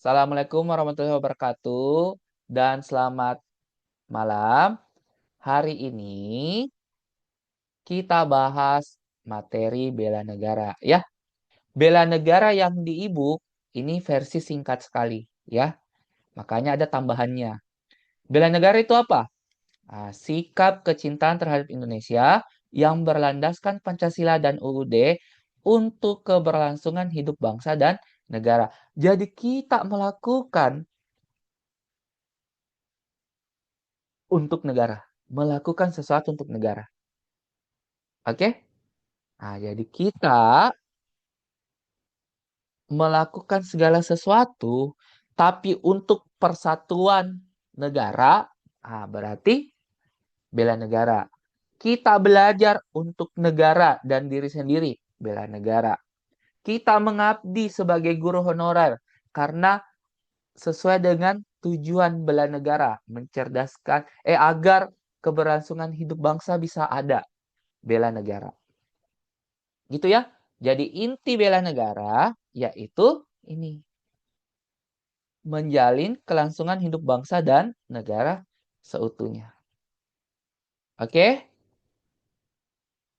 Assalamualaikum warahmatullahi wabarakatuh dan selamat malam. Hari ini kita bahas materi bela negara ya. Bela negara yang di e-book ini versi singkat sekali ya. Makanya ada tambahannya. Bela negara itu apa? Sikap kecintaan terhadap Indonesia yang berlandaskan Pancasila dan UUD untuk keberlangsungan hidup bangsa dan negara. Jadi kita melakukan untuk negara. Melakukan sesuatu untuk negara. Oke? Jadi kita melakukan segala sesuatu, tapi untuk persatuan negara, berarti bela negara. Kita belajar untuk negara dan diri sendiri, bela negara. Kita mengabdi sebagai guru honorer karena sesuai dengan tujuan bela negara, mencerdaskan agar keberlangsungan hidup bangsa bisa ada, bela negara. Gitu ya. Jadi inti bela negara yaitu ini. Menjalin kelangsungan hidup bangsa dan negara seutuhnya. Oke?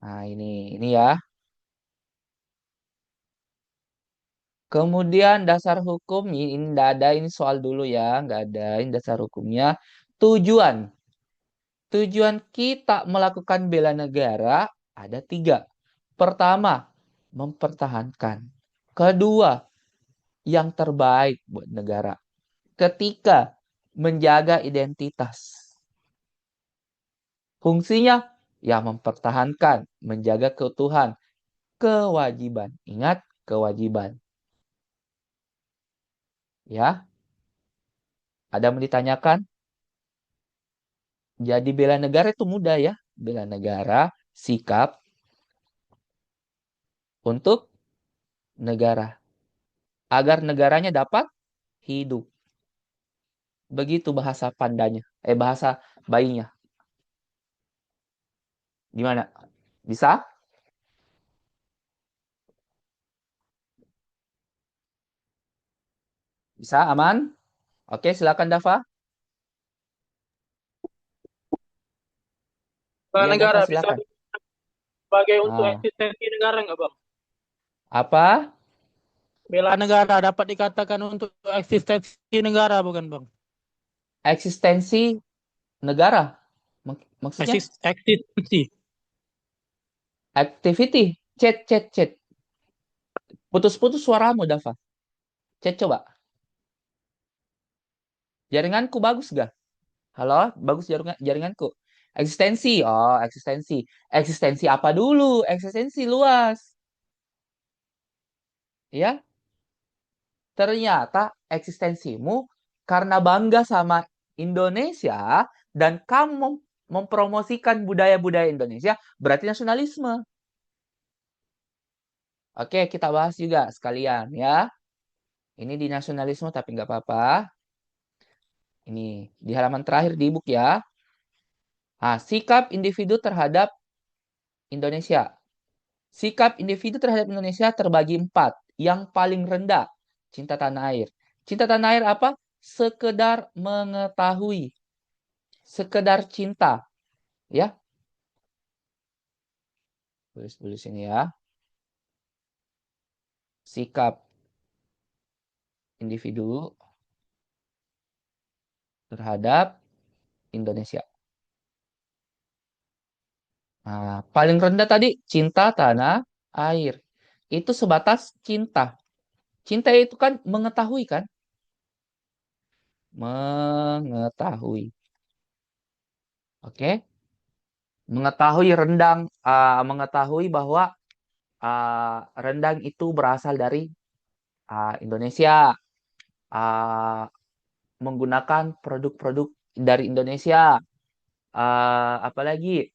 Ini ya. Kemudian dasar hukum, ini enggak ada, ini soal dulu ya, enggak ada, ini dasar hukumnya. Tujuan. Tujuan kita melakukan bela negara ada 3. Pertama, mempertahankan. Kedua, yang terbaik buat negara. Ketiga, menjaga identitas. Fungsinya, ya mempertahankan, menjaga keutuhan. Kewajiban, ingat kewajiban. Ya, ada yang ditanyakan? Jadi bela negara itu mudah ya. Bela negara, sikap untuk negara. Agar negaranya dapat hidup. Begitu bahasa pandanya. Bahasa bayinya. Gimana? Bisa? Bisa? Aman? Oke, silakan Dava. Bela Iya, Dava, negara bisa silakan. sebagai untuk Ah, eksistensi negara nggak bang? apa? Bela negara dapat dikatakan untuk eksistensi negara bukan bang? Eksistensi negara. Maksudnya? Eksistensi. Activity. Chat. Putus-putus suaramu, Dava. Chat coba. Jaringanku bagus gak? Halo, bagus jaringanku. Eksistensi. Oh, eksistensi. Eksistensi apa dulu? Eksistensi luas. Ya, ternyata eksistensimu karena bangga sama Indonesia dan kamu mempromosikan budaya-budaya Indonesia, berarti nasionalisme. Oke, kita bahas juga sekalian ya. Ini di nasionalisme tapi nggak apa-apa. Ini di halaman terakhir di buku ya. Sikap individu terhadap Indonesia. Sikap individu terhadap Indonesia terbagi 4. Yang paling rendah, cinta tanah air. Cinta tanah air apa? Sekedar mengetahui. Sekedar cinta. Ya, tulis ini ya. Sikap individu terhadap Indonesia. Paling rendah tadi cinta tanah air. Itu sebatas cinta. Cinta itu kan mengetahui kan? Mengetahui. Oke? Mengetahui mengetahui bahwa rendang itu berasal dari Indonesia. Uh, Menggunakan produk-produk dari Indonesia. Apalagi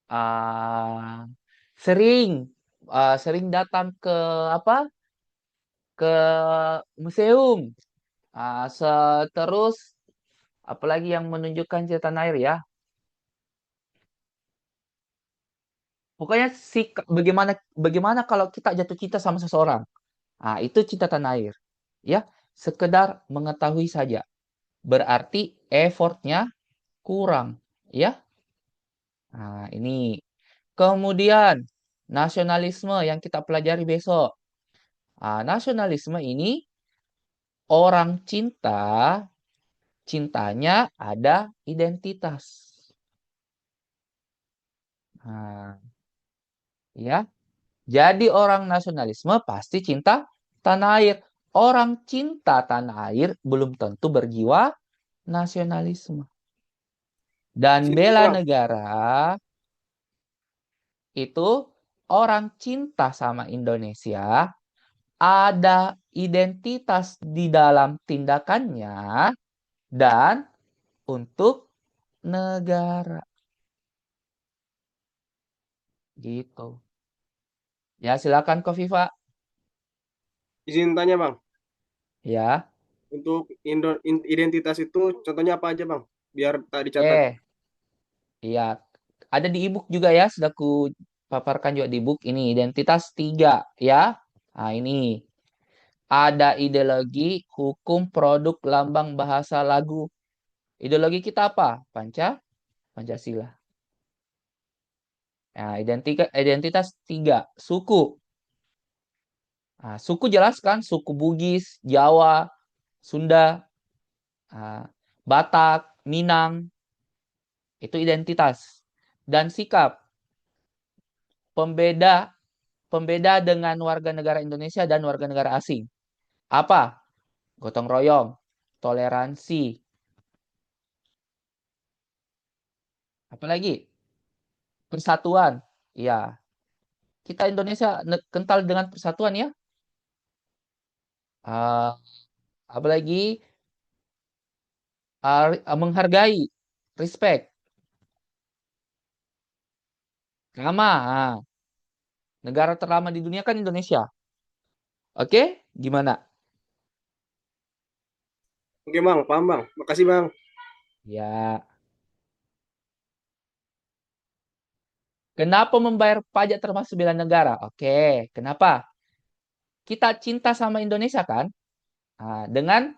uh, sering sering datang ke apa? Ke museum. Terus apalagi yang menunjukkan cinta tanah air ya. Pokoknya bagaimana bagaimana kalau kita jatuh cinta sama seseorang. Itu cinta tanah air. ya, sekedar mengetahui saja. Berarti effortnya kurang, ya. Nah, ini. Kemudian, nasionalisme yang kita pelajari besok. Nasionalisme ini orang cintanya ada identitas. Nah, ya. Jadi orang nasionalisme pasti cinta tanah air. Orang cinta tanah air belum tentu berjiwa nasionalisme. Dan Sini bela bang. negara itu orang cinta sama Indonesia, ada identitas di dalam tindakannya dan untuk negara. Gitu. Ya, silakan Kofifa. Izin tanya bang. Ya. Untuk identitas itu contohnya apa aja bang? Biar tak dicatat. Iya. Ada di e-book juga ya, sudah ku paparkan juga di e-book ini identitas 3 ya. Nah, ini ada ideologi, hukum, produk, lambang, bahasa, lagu. Ideologi kita apa? Pancasila. Nah, identitas 3 suku. Nah, suku jelas kan, suku Bugis, Jawa, Sunda, Batak, Minang, itu identitas. Dan sikap, pembeda pembeda dengan warga negara Indonesia dan warga negara asing. Apa? Gotong royong, toleransi. Apalagi? Persatuan. Ya, kita Indonesia kental dengan persatuan ya. Uh, Apalagi menghargai, respect, ramah. Negara terlama di dunia kan Indonesia. Oke, gimana? Oke bang, paham bang. Makasih bang. Ya. Kenapa membayar pajak termasuk bela negara? Oke, kenapa? Kita cinta sama Indonesia kan? Dengan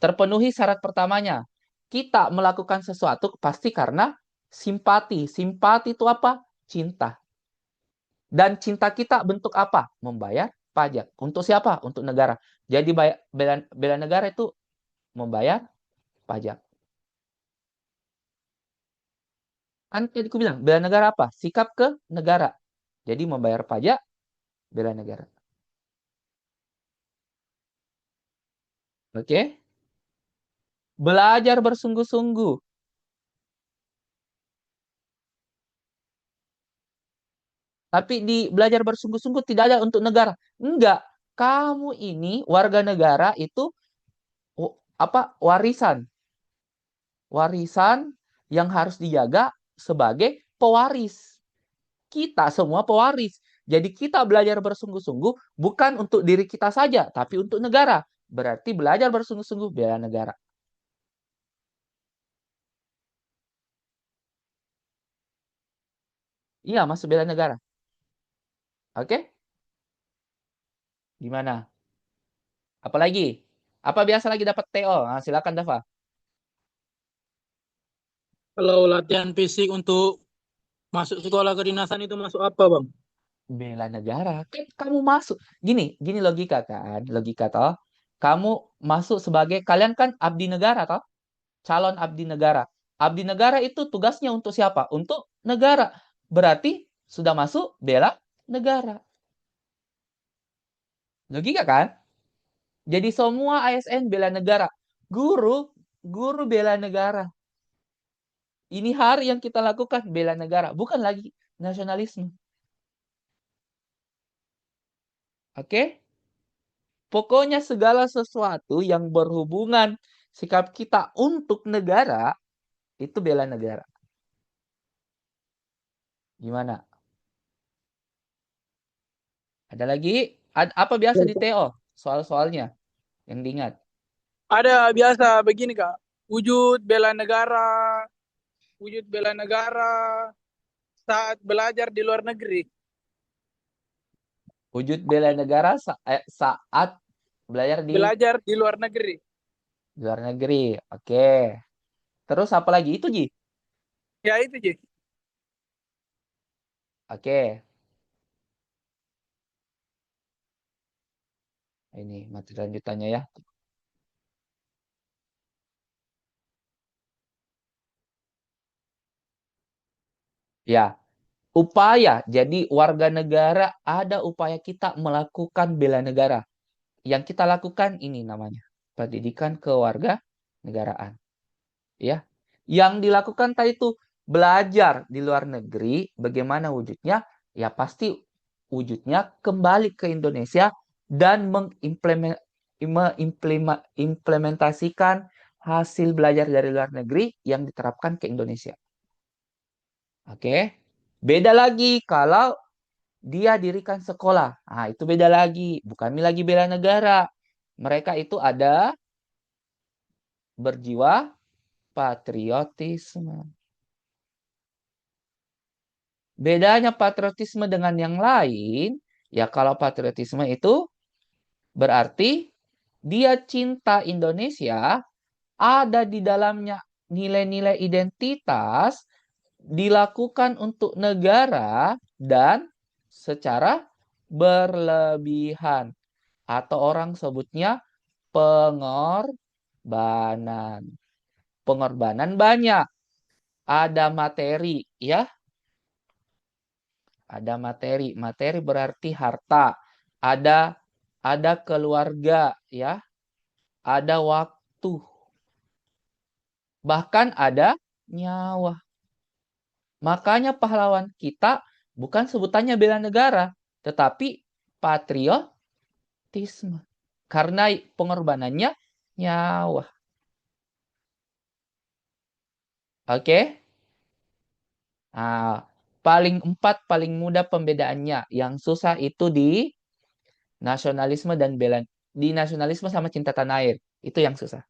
terpenuhi syarat pertamanya. Kita melakukan sesuatu pasti karena simpati. Simpati itu apa? Cinta. Dan cinta kita bentuk apa? Membayar pajak. Untuk siapa? Untuk negara. Jadi bela negara itu membayar pajak. Kan tadi aku bilang, bela negara apa? Sikap ke negara. Jadi membayar pajak, bela negara. Oke? Belajar bersungguh-sungguh. Tapi di belajar bersungguh-sungguh tidak ada untuk negara. Enggak. Kamu ini warga negara itu apa? Warisan. Warisan yang harus dijaga sebagai pewaris. Kita semua pewaris. Jadi kita belajar bersungguh-sungguh bukan untuk diri kita saja, tapi untuk negara. Berarti belajar bersungguh-sungguh bela negara. Iya, masuk bela negara. Oke? Gimana? Apalagi? Apa biasa lagi dapat TO? Nah, silakan Dava. Kalau latihan fisik untuk masuk sekolah kedinasan itu masuk apa, Bang? Bela negara. Kan kamu masuk. Gini logika kan. Logika toh. Kamu masuk sebagai, kalian kan abdi negara toh. Calon abdi negara. Abdi negara itu tugasnya untuk siapa? Untuk negara. Berarti sudah masuk bela negara. Logika kan? Jadi semua ASN bela negara. Guru, guru bela negara. Ini hari yang kita lakukan bela negara. Bukan lagi nasionalisme. Oke? Pokoknya segala sesuatu yang berhubungan sikap kita untuk negara, itu bela negara. Gimana? Ada lagi? Apa biasa di TO? Soal-soalnya yang diingat. Ada biasa begini, Kak. Wujud bela negara saat belajar di luar negeri. Wujud bela negara saat Belajar di Belajar di luar negeri. luar negeri. Oke. Terus apa lagi? Itu, Ji. Ya itu, Ji. Oke. Ini materi lanjutannya ya. Ya, upaya. Jadi warga negara ada upaya kita melakukan bela negara. Yang kita lakukan ini namanya pendidikan kewarganegaraan. Ya. Yang dilakukan tadi itu belajar di luar negeri, bagaimana wujudnya? Ya pasti wujudnya kembali ke Indonesia dan mengimplementasikan hasil belajar dari luar negeri yang diterapkan ke Indonesia. Oke. Beda lagi kalau dia dirikan sekolah. Nah, itu beda lagi. Bukan lagi bela negara. Mereka itu ada berjiwa patriotisme. Bedanya patriotisme dengan yang lain, ya kalau patriotisme itu berarti dia cinta Indonesia, ada di dalamnya nilai-nilai identitas, dilakukan untuk negara dan secara berlebihan. Atau orang sebutnya pengorbanan. Pengorbanan banyak. Ada materi, ya. Ada materi. Materi berarti harta. Ada keluarga, ya. Ada waktu. Bahkan ada nyawa. Makanya pahlawan kita bukan sebutannya bela negara, tetapi patriotisme. Karena pengorbanannya nyawa. Oke? Nah, paling mudah pembedaannya. Yang susah itu di nasionalisme dan di nasionalisme sama cinta tanah air. Itu yang susah.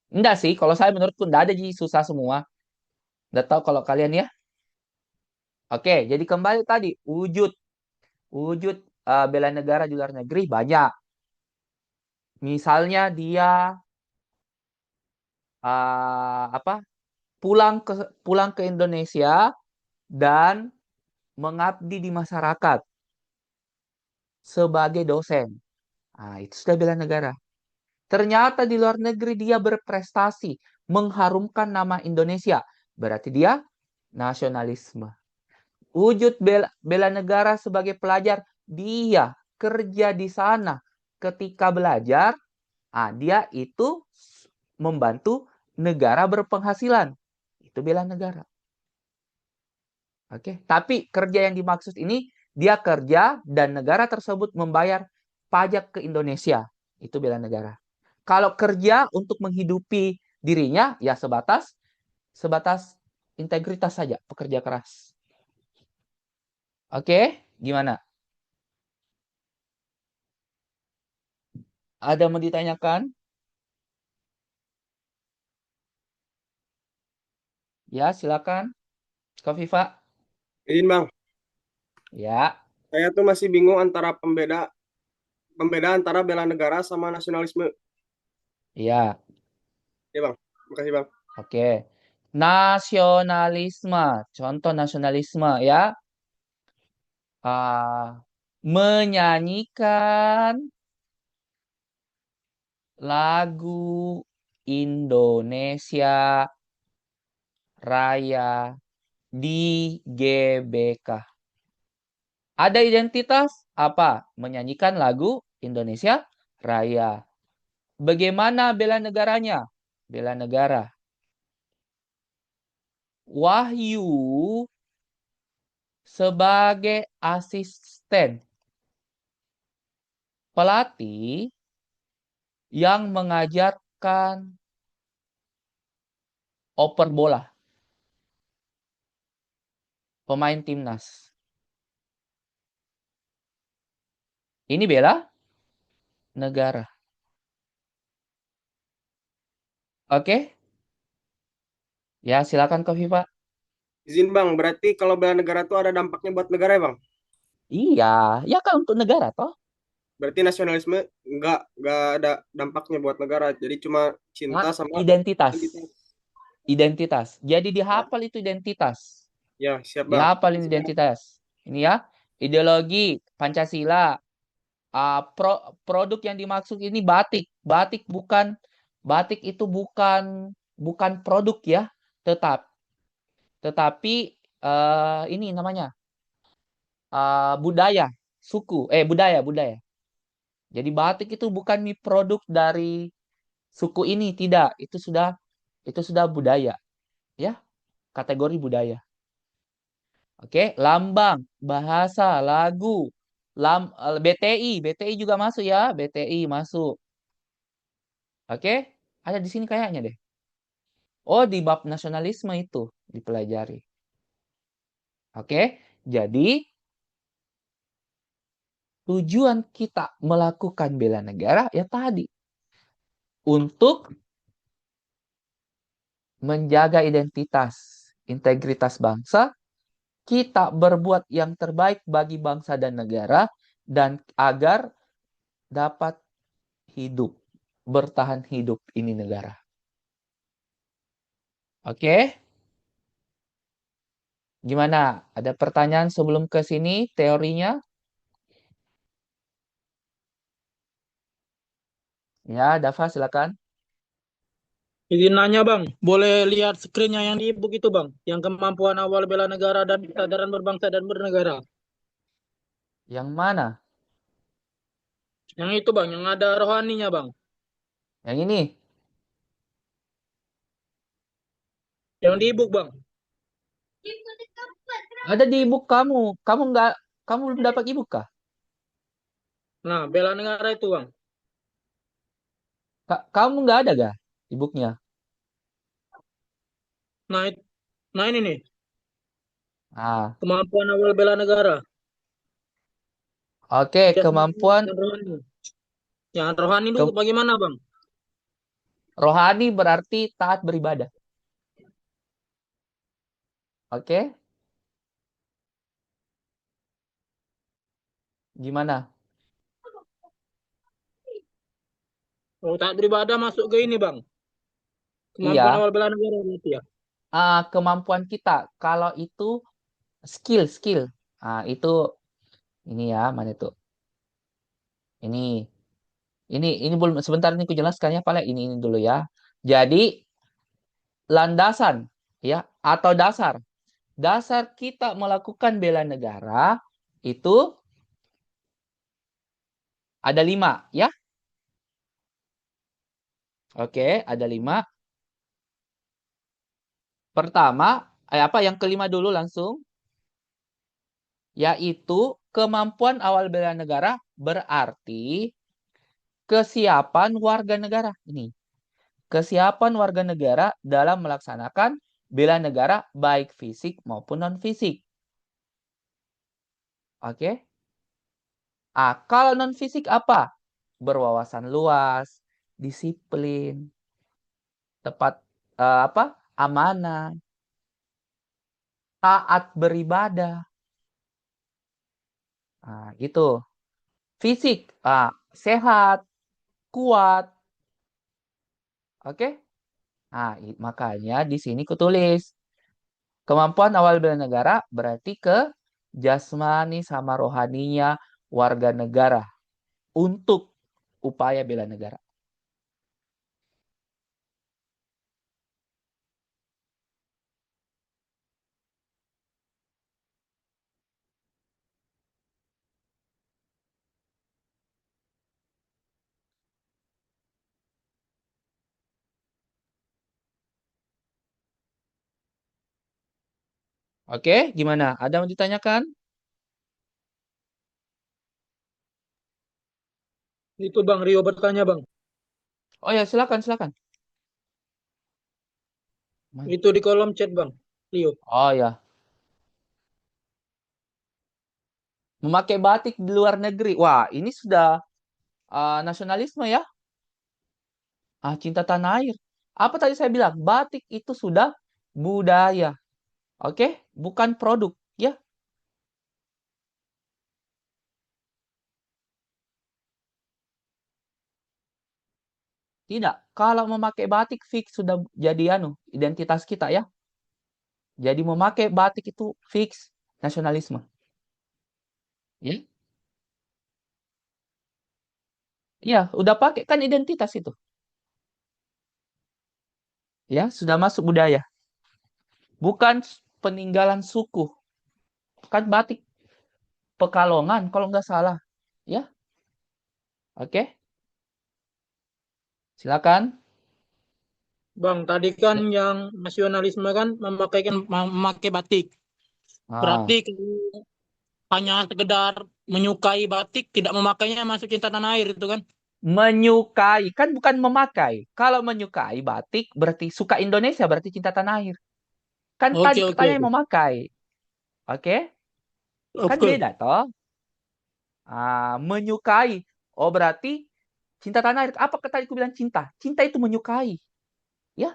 Enggak sih, kalau saya menurutku enggak ada jadi susah semua. Enggak tahu kalau kalian ya. Oke, jadi kembali tadi wujud wujud bela negara di luar negeri banyak. Misalnya dia apa? Pulang ke Indonesia dan mengabdi di masyarakat sebagai dosen. Nah, itu sudah bela negara. Ternyata di luar negeri dia berprestasi, mengharumkan nama Indonesia. Berarti dia nasionalisme. Wujud bela negara sebagai pelajar, dia kerja di sana. Ketika belajar, dia itu membantu negara berpenghasilan. Itu bela negara. Oke, tapi kerja yang dimaksud ini dia kerja dan negara tersebut membayar pajak ke Indonesia. Itu bela negara. Kalau kerja untuk menghidupi dirinya ya sebatas integritas saja, pekerja keras. Oke, gimana? Ada mau ditanyakan? Ya, silakan. Kofifa. Izin Bang, Ya, saya tuh masih bingung antara pembeda antara bela negara sama nasionalisme. ya. Ya Bang, makasih Bang. Oke. Nasionalisme. Contoh nasionalisme ya. Menyanyikan lagu Indonesia Raya di GBK. Ada identitas apa? Menyanyikan lagu Indonesia Raya. Bagaimana bela negaranya? Bela negara. Wahyu sebagai asisten pelatih yang mengajarkan oper bola, pemain timnas. Ini bela negara. Oke? Ya, silakan Kofifa. Izin Bang, berarti kalau bela negara tuh ada dampaknya buat negara ya Bang? Iya, ya kan untuk negara toh. Berarti nasionalisme nggak ada dampaknya buat negara. Jadi cuma cinta sama Identitas. identitas. Identitas. Jadi Ya, dihafal itu identitas. ya siap bang. Dihafal ini identitas. Ini ya. Ideologi Pancasila. Produk yang dimaksud ini batik. Batik itu bukan produk ya, tetapi ini namanya budaya, budaya. Jadi batik itu bukan produk dari suku ini, tidak. Itu sudah budaya, ya, kategori budaya. Oke, lambang, bahasa, lagu, BTI juga masuk ya, BTI masuk. Oke, ada di sini kayaknya deh. Oh, di bab nasionalisme itu dipelajari. Oke, jadi tujuan kita melakukan bela negara ya tadi untuk menjaga identitas, integritas bangsa, kita berbuat yang terbaik bagi bangsa dan negara dan agar dapat hidup, bertahan hidup ini negara. Oke? Gimana? Ada pertanyaan sebelum ke sini teorinya? Ya, Dava silakan. Izin nanya bang, boleh lihat screennya yang di e-book itu bang, yang kemampuan awal bela negara dan kesadaran berbangsa dan bernegara. Yang mana? Yang itu bang, yang ada rohaninya bang, Yang ini? yang di e-book bang. Ada di e-book kamu. Kamu belum dapat e-book kah? Nah, bela negara itu bang. Kamu nggak ada gak e-booknya? Nah, nah ini nih, Ah, kemampuan awal bela negara. oke, Jasmani kemampuan dan rohani. Yang rohani itu ke bagaimana bang? rohani berarti taat beribadah. Oke? Gimana? Kalau tak beribadah masuk ke ini bang, kemampuan Iya, awal bela negara berarti ya. kemampuan kita. Kalau itu skill. Itu ini ya, mana itu? Ini. Ini belum sebentar ini aku jelaskan ya, Pak. Ini dulu ya. Jadi landasan ya atau dasar. Dasar kita melakukan bela negara itu ada 5 ya. Oke, ada 5. Pertama, yang kelima dulu langsung, yaitu kemampuan awal bela negara berarti kesiapan warga negara. Ini, kesiapan warga negara dalam melaksanakan bela negara baik fisik maupun non-fisik. Oke. Kalau non-fisik apa? Berwawasan luas, disiplin, tepat amanah, taat beribadah. Itu. Fisik, sehat, kuat. Oke? Makanya di sini kutulis kemampuan awal bela negara berarti ke jasmani sama rohaninya warga negara untuk upaya bela negara. Oke, gimana? Ada yang ditanyakan? Itu bang Rio bertanya bang. Oh ya, silakan. Mana? Itu di kolom chat bang, Rio. Oh ya, memakai batik di luar negeri. Wah, ini sudah nasionalisme ya. Cinta tanah air. Apa tadi saya bilang? Batik itu sudah budaya. Oke, bukan produk ya. Tidak. Kalau memakai batik fix sudah jadi identitas kita ya. Jadi memakai batik itu fix nasionalisme. Ya. Iya, udah pakai kan identitas itu. Ya, sudah masuk budaya. Bukan peninggalan suku. Kan batik Pekalongan kalau nggak salah. Ya, oke. Silakan. Bang, tadi kan yang nasionalisme kan memakai batik. Ah, Berarti kalau hanya sekedar menyukai batik, tidak memakainya masuk cinta tanah air itu kan? menyukai kan bukan memakai. Kalau menyukai batik berarti suka Indonesia, berarti cinta tanah air. Kan Oke, tadi oke, pertanyaan oke. memakai. Oke? Kan Oke, beda toh. Menyukai. Oh, berarti cinta tanah air. Apa tadi aku bilang cinta? Cinta itu menyukai. Ya,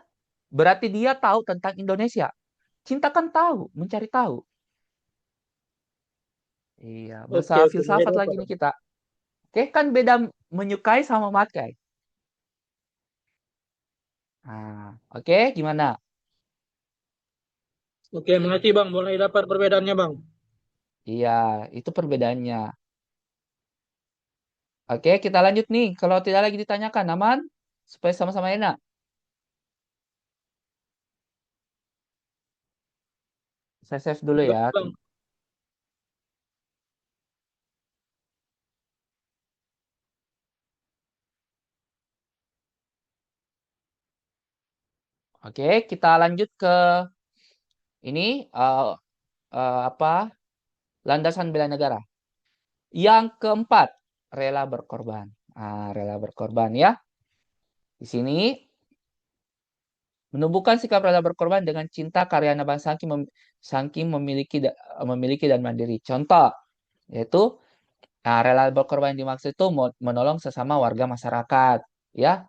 berarti dia tahu tentang Indonesia. Cinta kan tahu, mencari tahu. Iya, bahasa oke, oke. Mulai filsafat lagi dapat. nih kita. Oke, kan beda menyukai sama memakai. Oke, gimana? Oke, mengerti Bang. Mulai dapat perbedaannya Bang. Iya, itu perbedaannya. Oke, kita lanjut nih. Kalau tidak lagi ditanyakan, aman? Supaya sama-sama enak. Saya save dulu Bebas ya. Bang. Oke, kita lanjut ke ini apa? Landasan bela negara. Yang keempat, rela berkorban. Rela berkorban ya. Di sini menumbuhkan sikap rela berkorban dengan cinta karya bangsa saking memiliki dan mandiri. Contoh yaitu rela berkorban yang dimaksud itu menolong sesama warga masyarakat, ya.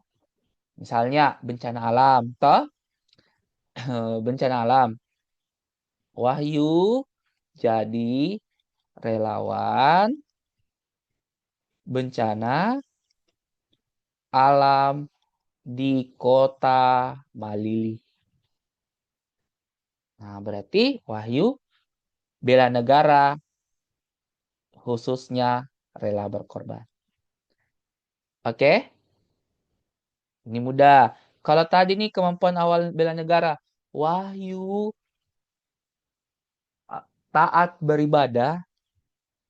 Misalnya bencana alam, toh bencana alam. Wahyu jadi relawan bencana alam di kota Malili. Nah, berarti Wahyu bela negara khususnya rela berkorban. Oke? Ini mudah. Kalau tadi nih kemampuan awal bela negara, Wahyu taat beribadah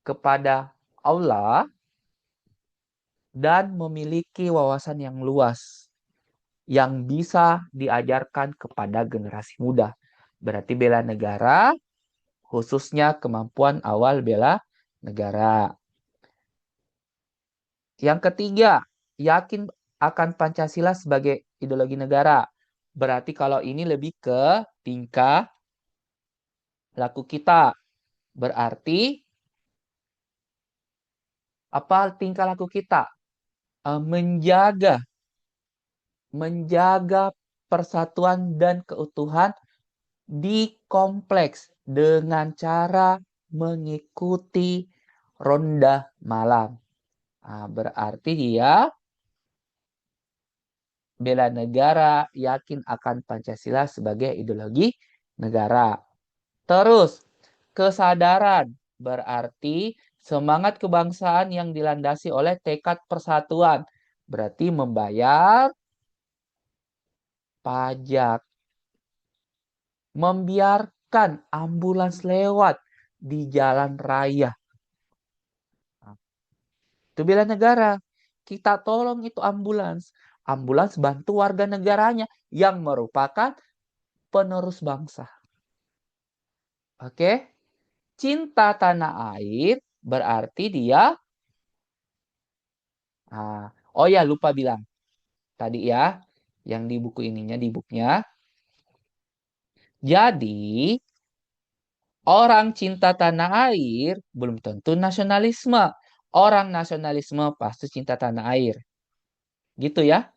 kepada Allah dan memiliki wawasan yang luas yang bisa diajarkan kepada generasi muda. Berarti bela negara khususnya kemampuan awal bela negara. Yang ketiga, yakin akan Pancasila sebagai ideologi negara. Berarti kalau ini lebih ke tingkah laku kita. Berarti apa tingkah laku kita? Menjaga persatuan dan keutuhan di kompleks dengan cara mengikuti ronda malam. Berarti dia bela negara, yakin akan Pancasila sebagai ideologi negara. Terus, kesadaran berarti semangat kebangsaan yang dilandasi oleh tekad persatuan. Berarti membayar pajak, membiarkan ambulans lewat di jalan raya. Itu bela negara. Kita tolong itu ambulans. Ambulans bantu warga negaranya yang merupakan penerus bangsa. Oke? Cinta tanah air berarti dia oh ya lupa bilang tadi ya yang di buku ininya di bukunya. Jadi orang cinta tanah air belum tentu nasionalisme. Orang nasionalisme pasti cinta tanah air. Gitu ya.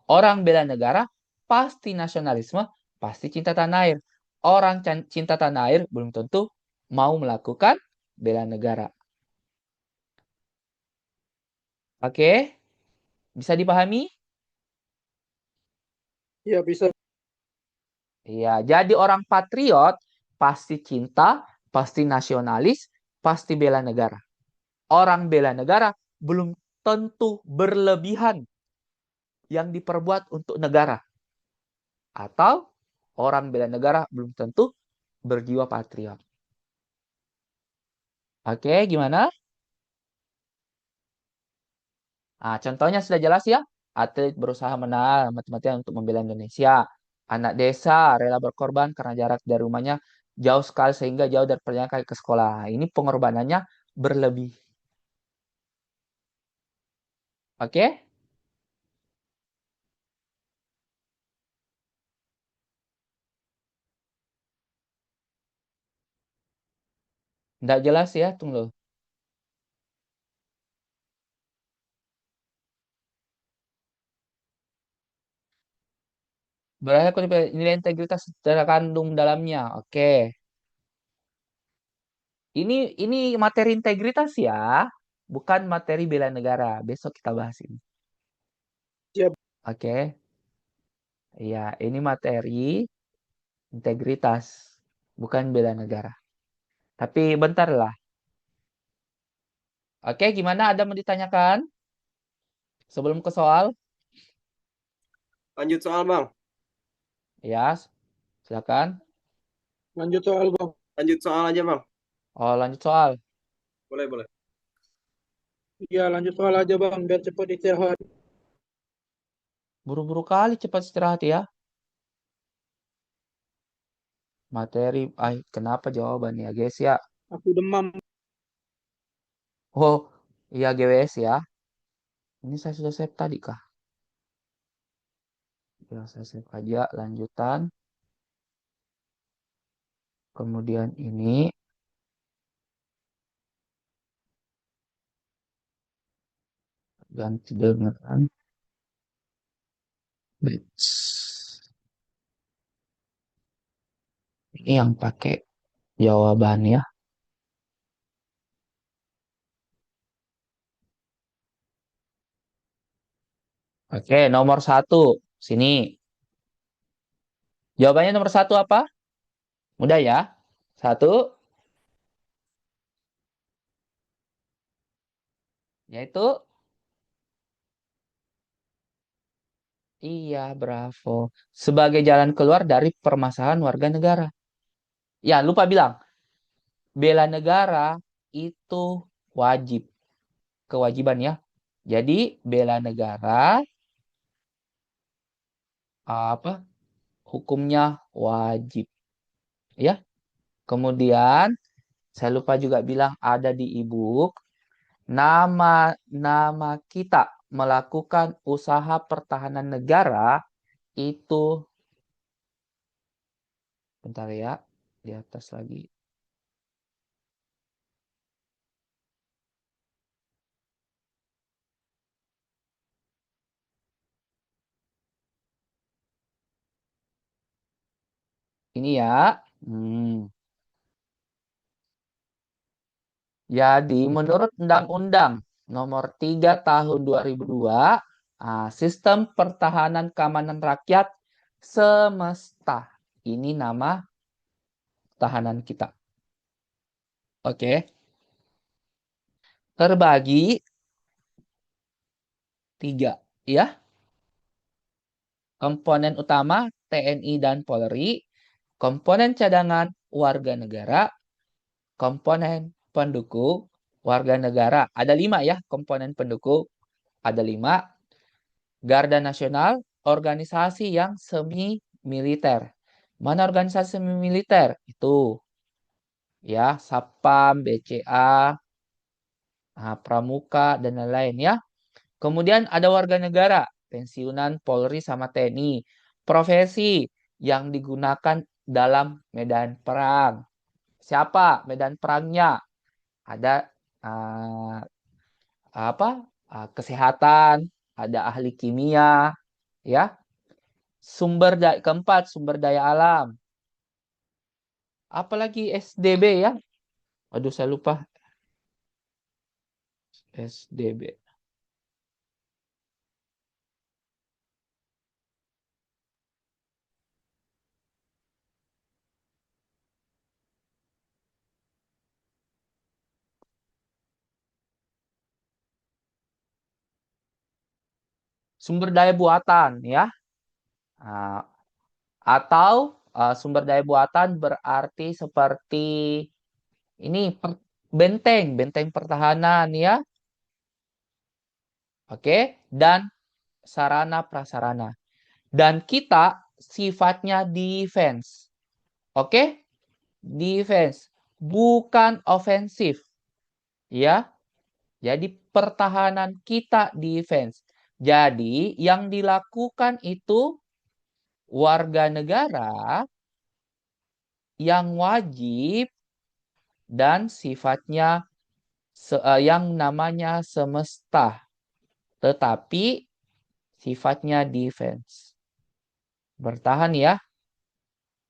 Orang bela negara pasti nasionalisme, pasti cinta tanah air. Orang cinta tanah air belum tentu mau melakukan bela negara. Oke? Bisa dipahami? Iya bisa. Iya, jadi orang patriot pasti cinta, pasti nasionalis, pasti bela negara. Orang bela negara belum tentu berlebihan yang diperbuat untuk negara. Atau orang bela negara belum tentu berjiwa patriot. Oke, gimana? Nah, contohnya sudah jelas ya. Atlet berusaha menahan mati-matian untuk membela Indonesia. Anak desa rela berkorban karena jarak dari rumahnya jauh sekali sehingga jauh dari perjalanan kaki ke sekolah. Ini pengorbanannya berlebih. Oke? Nggak jelas ya, tunggu. Berarti aku nilai integritas terkandung dalamnya. Oke. Ini materi integritas ya, bukan materi bela negara. Besok kita bahas ini. Siap. Oke. Iya, ini materi integritas, bukan bela negara. Tapi bentar lah. Oke, gimana? Ada mau ditanyakan? Sebelum ke soal? Lanjut soal, Bang. Ya, silakan. Lanjut soal Bang. Lanjut soal aja, Bang. Oh, lanjut soal. Boleh, boleh. Iya lanjut soal aja Bang, biar cepat istirahat. Buru-buru kali cepat istirahat ya. Materi, kenapa jawabannya guys ya? Aku demam. Oh, iya GWS ya. Ini saya sudah save tadi kah? Ya, saya save aja lanjutan. Kemudian ini ganti dengan batch. Ini yang pakai jawabannya. Oke, nomor satu. Sini. Jawabannya nomor satu apa? Mudah ya. Satu, yaitu iya, bravo. Sebagai jalan keluar dari permasalahan warga negara. Ya, lupa bilang. Bela negara itu wajib. Kewajiban ya. Jadi, bela negara apa? Hukumnya wajib. Ya. Kemudian, saya lupa juga bilang ada di e-book. Nama kita melakukan usaha pertahanan negara itu, bentar ya, di atas lagi. Ini ya. Hmm. Jadi menurut Undang-Undang Nomor 3 Tahun 2002, Sistem Pertahanan Keamanan Rakyat Semesta. Ini nama tahanan kita. Oke. Terbagi 3 ya. Komponen utama TNI dan Polri, komponen cadangan warga negara, komponen pendukung warga negara. Ada 5 ya komponen pendukung. Ada 5. Garda Nasional, organisasi yang semi militer. Mana organisasi semi militer? Itu ya, Sapam, BCA, Pramuka dan lain-lain ya. Kemudian ada warga negara, pensiunan Polri sama TNI. Profesi yang digunakan dalam medan perang. Siapa medan perangnya? Ada uh, apa? Kesehatan, ada ahli kimia, ya. Keempat, sumber daya alam. Apalagi SDB ya. Aduh, saya lupa. SDB. sumber daya buatan ya. Nah, atau sumber daya buatan berarti seperti ini benteng pertahanan ya. Oke, dan sarana prasarana. Dan kita sifatnya defense. Oke? Defense, bukan ofensif. Ya. Jadi pertahanan kita defense. Jadi yang dilakukan itu warga negara yang wajib dan sifatnya yang namanya semesta, tetapi sifatnya defense. Bertahan ya,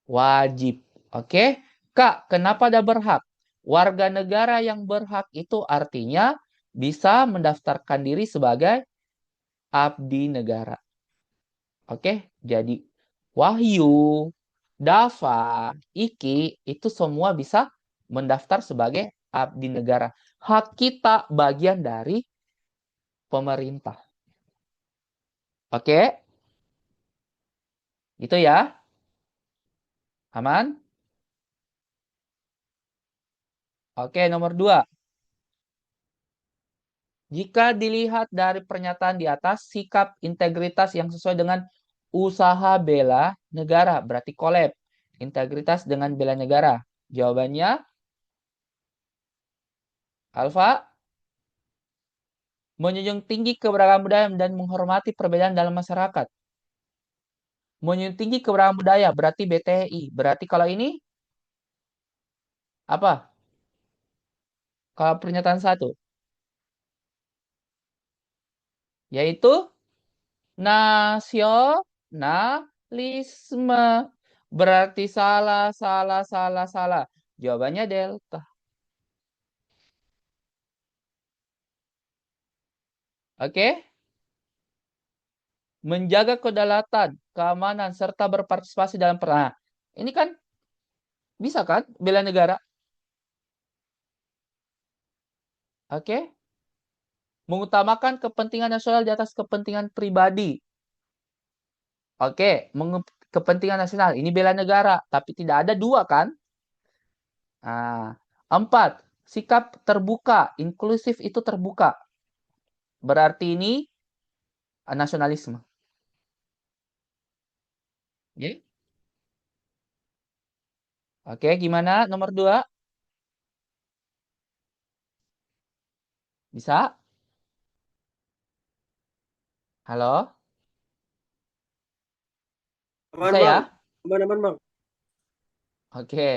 wajib. Oke, Kak, kenapa ada berhak? Warga negara yang berhak itu artinya bisa mendaftarkan diri sebagai abdi negara. Oke, jadi Wahyu, Dava, Iki itu semua bisa mendaftar sebagai abdi negara. Hak kita bagian dari pemerintah. Oke, itu ya. Aman? Oke, nomor 2. Jika dilihat dari pernyataan di atas, sikap integritas yang sesuai dengan usaha bela negara, berarti collab. Integritas dengan bela negara. Jawabannya, Alfa, menjunjung tinggi keberagaman budaya dan menghormati perbedaan dalam masyarakat. Menjunjung tinggi keberagaman budaya, berarti BTI. Berarti kalau ini, apa? Kalau pernyataan 1. Yaitu, nasionalisme. Berarti salah, salah, salah, salah. Jawabannya delta. Oke? Menjaga kedaulatan, keamanan, serta berpartisipasi dalam perang. Ini kan bisa kan bela negara? Oke? Mengutamakan kepentingan nasional di atas kepentingan pribadi. Oke, kepentingan nasional. Ini bela negara, tapi tidak ada 2 kan? Nah, 4. Sikap terbuka, inklusif itu terbuka. Berarti ini nasionalisme. Oke, Oke, gimana nomor 2? Bisa? Halo? Aman, Bisa Bang. ya? Aman, aman, Bang. Oke.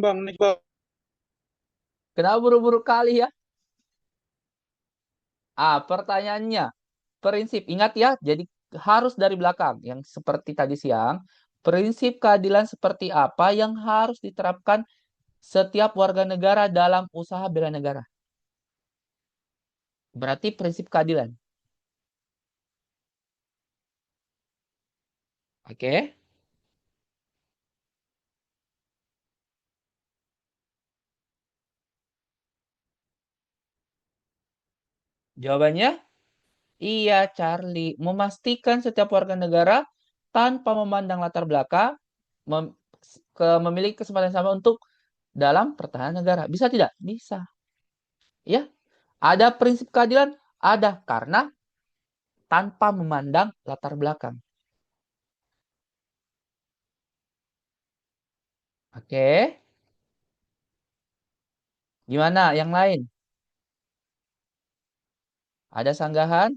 Bang, nih bang. Kenapa buru-buru kali ya? Pertanyaannya. Prinsip, ingat ya, jadi harus dari belakang. Yang seperti tadi siang, prinsip keadilan seperti apa yang harus diterapkan setiap warga negara dalam usaha bela negara. Berarti prinsip keadilan. Oke. Jawabannya, iya Charlie. Memastikan setiap warga negara tanpa memandang latar belakang memiliki kesempatan yang sama untuk dalam pertahanan negara. Bisa tidak? Bisa. Ya. Ada prinsip keadilan? Ada. Karena tanpa memandang latar belakang. Oke. Gimana yang lain? Ada sanggahan?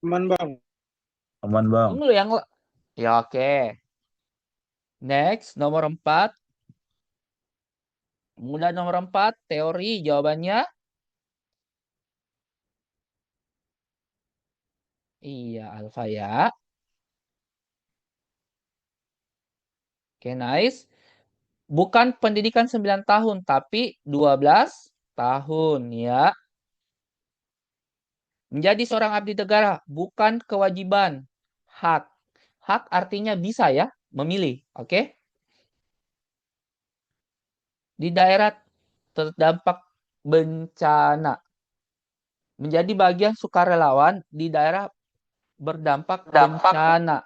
Aman bang. Aman bang. Tunggu yang ya oke. Next, nomor 4. Mulai nomor 4, teori jawabannya. Iya, alfa ya. Oke, nice. Bukan pendidikan 9 tahun, tapi 12 tahun ya. Menjadi seorang abdi negara bukan kewajiban, hak. Hak artinya bisa ya, memilih, oke? Di daerah terdampak bencana. menjadi bagian sukarelawan di daerah berdampak bencana.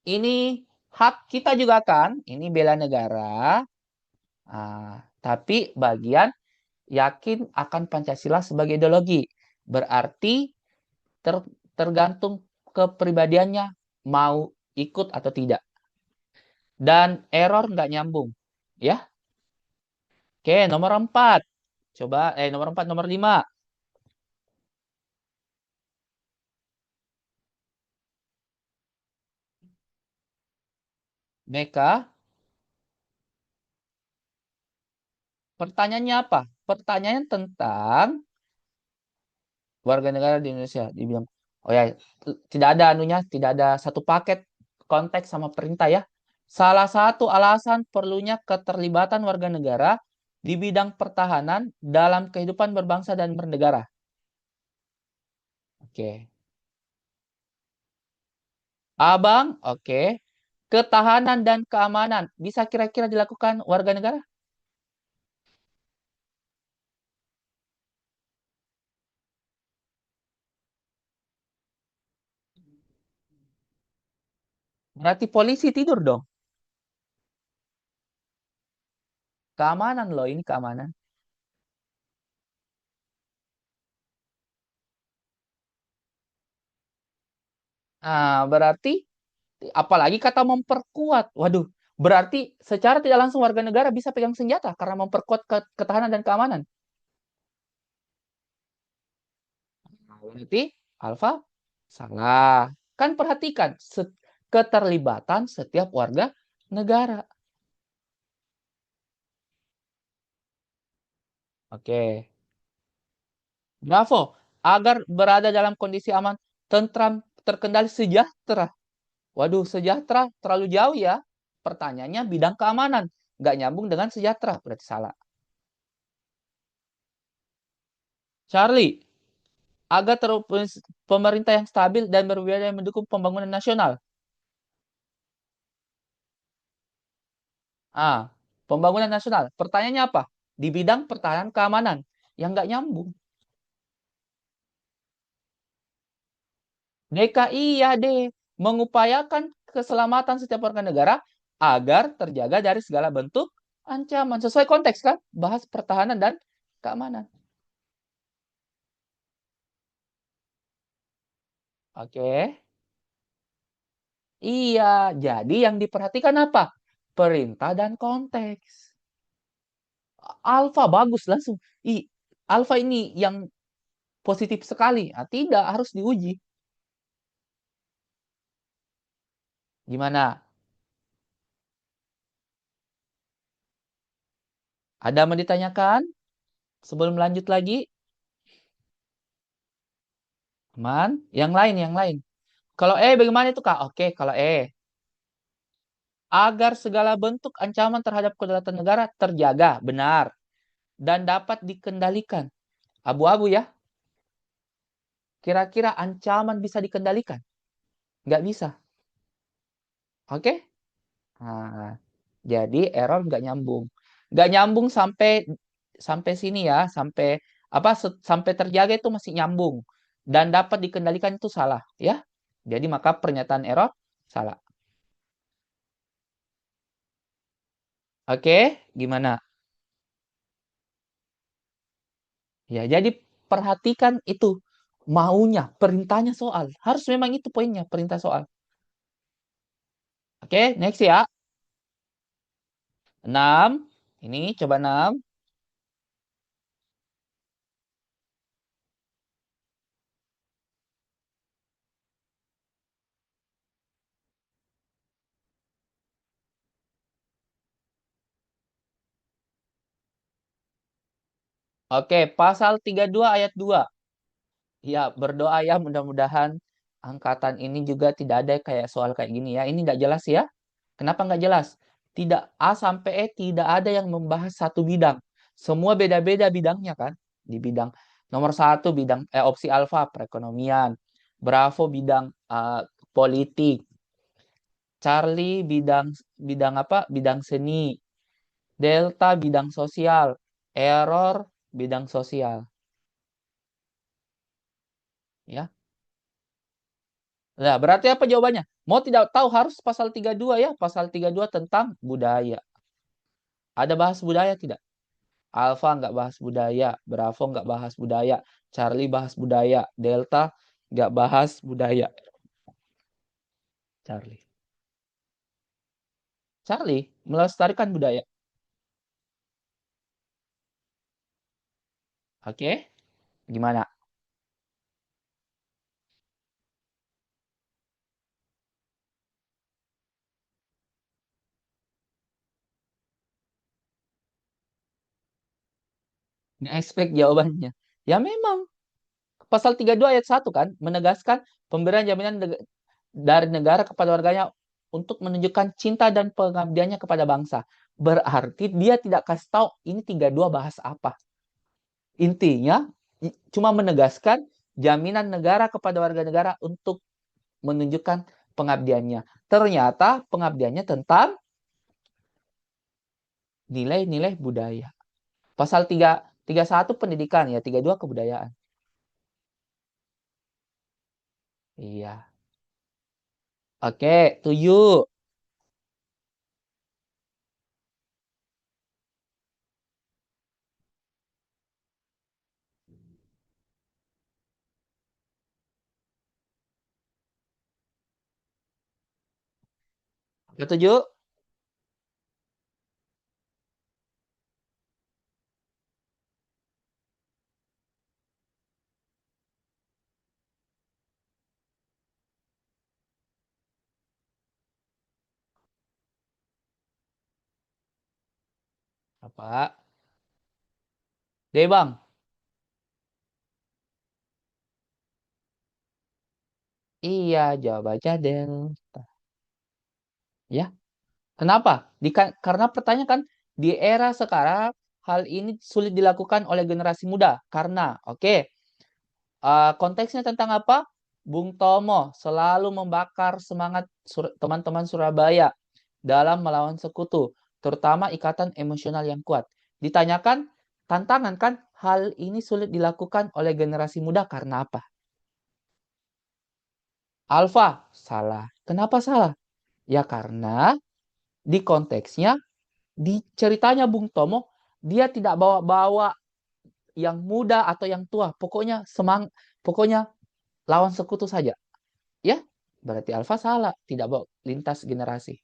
Ini hak kita juga kan, ini bela negara. Tapi bagian yakin akan Pancasila sebagai ideologi. Berarti tergantung kepribadiannya mau ikut atau tidak. Dan error nggak nyambung. Ya. Oke, nomor 4. Coba, nomor 4, nomor 5. Meka, pertanyaannya apa? Pertanyaan tentang warga negara di Indonesia. Dibilang, oh ya, tidak ada anunya, tidak ada satu paket konteks sama perintah ya. Salah satu alasan perlunya keterlibatan warga negara di bidang pertahanan dalam kehidupan berbangsa dan bernegara. Oke. Abang, oke. Ketahanan dan keamanan bisa kira-kira dilakukan warga negara? Berarti polisi tidur dong. Keamanan loh, ini keamanan. Berarti apalagi kata memperkuat. Waduh, berarti secara tidak langsung warga negara bisa pegang senjata karena memperkuat ketahanan dan keamanan. Berarti Alfa salah. Kan perhatikan keterlibatan setiap warga negara. Oke. Bravo. Agar berada dalam kondisi aman, tentram, terkendali, sejahtera. Waduh, sejahtera terlalu jauh ya. Pertanyaannya bidang keamanan. Nggak nyambung dengan sejahtera. Berarti salah. Charlie, agar pemerintah yang stabil dan berbiaya mendukung pembangunan nasional. Pembangunan nasional. Pertanyaannya apa? Di bidang pertahanan keamanan. Yang nggak nyambung. DKI ya deh. Mengupayakan keselamatan setiap warga negara agar terjaga dari segala bentuk ancaman. Sesuai konteks kan? Bahas pertahanan dan keamanan. Oke. Iya, jadi yang diperhatikan apa? Perintah dan konteks. Alfa bagus langsung. Alfa ini yang positif sekali. Tidak, harus diuji. Gimana? Ada mau ditanyakan? Sebelum lanjut lagi? Aman? Yang lain, yang lain. Kalau bagaimana itu, Kak? Oke, kalau agar segala bentuk ancaman terhadap kedaulatan negara terjaga, benar. Dan dapat dikendalikan. Abu-abu ya. Kira-kira ancaman bisa dikendalikan? Nggak bisa. Oke? Jadi error nggak nyambung. Nggak nyambung sampai sini ya. Sampai terjaga itu masih nyambung. Dan dapat dikendalikan itu salah. Ya. Jadi maka pernyataan error salah. Oke, gimana? Ya, jadi perhatikan itu maunya, perintahnya soal. Harus memang itu poinnya, perintah soal. Oke, next ya. 6. Ini coba 6. Oke, pasal 32 ayat 2. Ya, berdoa ya mudah-mudahan angkatan ini juga tidak ada kayak soal kayak gini ya. Ini nggak jelas ya. Kenapa nggak jelas? Tidak A sampai E tidak ada yang membahas satu bidang. Semua beda-beda bidangnya kan. Di bidang nomor 1 bidang opsi alfa perekonomian. Bravo bidang politik. Charlie bidang apa? Bidang seni. Delta bidang sosial. Error bidang sosial. Ya. Nah, berarti apa jawabannya? Mau tidak tahu harus pasal 32 ya. Pasal 32 tentang budaya. Ada bahas budaya tidak? Alpha nggak bahas budaya. Bravo nggak bahas budaya. Charlie bahas budaya. Delta nggak bahas budaya. Charlie. Charlie melestarikan budaya. Oke? Gimana? Nggak expect jawabannya. Ya memang. Pasal 32 ayat 1 kan menegaskan pemberian jaminan dari negara kepada warganya untuk menunjukkan cinta dan pengabdiannya kepada bangsa. Berarti dia tidak kasih tahu ini 32 bahas apa. Intinya cuma menegaskan jaminan negara kepada warga negara untuk menunjukkan pengabdiannya. Ternyata pengabdiannya tentang nilai-nilai budaya. Pasal 31 pendidikan ya, 32 kebudayaan. Iya. Oke, 7. Oke, 7. Apa? Deh, Bang. Iya, jawabannya Delta. Ya, kenapa? Karena pertanyaan kan di era sekarang hal ini sulit dilakukan oleh generasi muda. Karena, oke, konteksnya tentang apa? Bung Tomo selalu membakar semangat teman-teman Surabaya dalam melawan sekutu, terutama ikatan emosional yang kuat. Ditanyakan, tantangan kan hal ini sulit dilakukan oleh generasi muda karena apa? Alfa, salah. Kenapa salah? Ya karena di konteksnya, di ceritanya Bung Tomo, dia tidak bawa-bawa yang muda atau yang tua. Pokoknya lawan sekutu saja. Ya, berarti Alfa salah. Tidak bawa lintas generasi.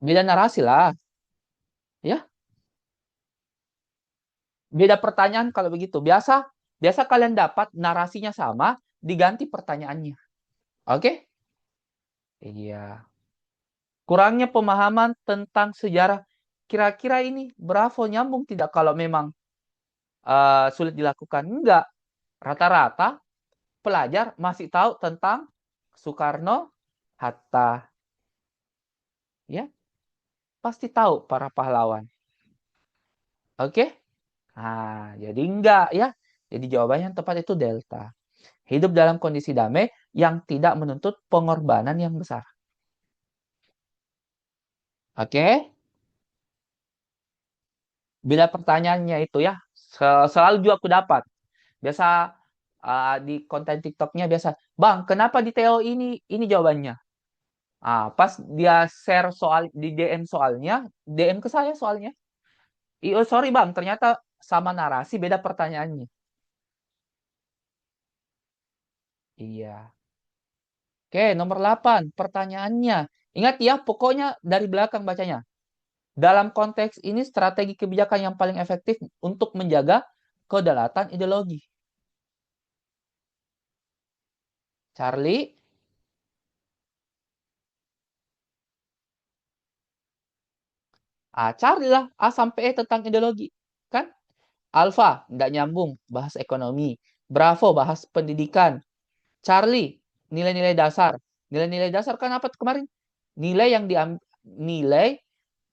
Beda narasi lah. Ya, beda pertanyaan kalau begitu. Biasa kalian dapat narasinya sama, diganti pertanyaannya. Oke? Iya. Kurangnya pemahaman tentang sejarah. Kira-kira ini Bravo nyambung tidak kalau memang sulit dilakukan? Enggak. Rata-rata pelajar masih tahu tentang Soekarno, Hatta. Ya, pasti tahu para pahlawan. Oke? Nah, jadi enggak ya. Jadi jawabannya yang tepat itu Delta. Hidup dalam kondisi damai yang tidak menuntut pengorbanan yang besar. Oke? Bila pertanyaannya itu ya, selalu juga aku dapat. Biasa di konten TikToknya biasa, Bang, kenapa di TO ini jawabannya? Pas dia share soal di DM soalnya, DM ke saya soalnya. Oh, sorry Bang, ternyata sama narasi beda pertanyaannya. Iya. Oke, nomor 8 pertanyaannya. Ingat ya, pokoknya dari belakang bacanya. Dalam konteks ini strategi kebijakan yang paling efektif untuk menjaga kedaulatan ideologi. Charlie, carilah A sampai E tentang ideologi. Kan? Alpha, nggak nyambung, bahas ekonomi. Bravo, bahas pendidikan. Charlie, nilai-nilai dasar. Nilai-nilai dasar kan apa kemarin? Nilai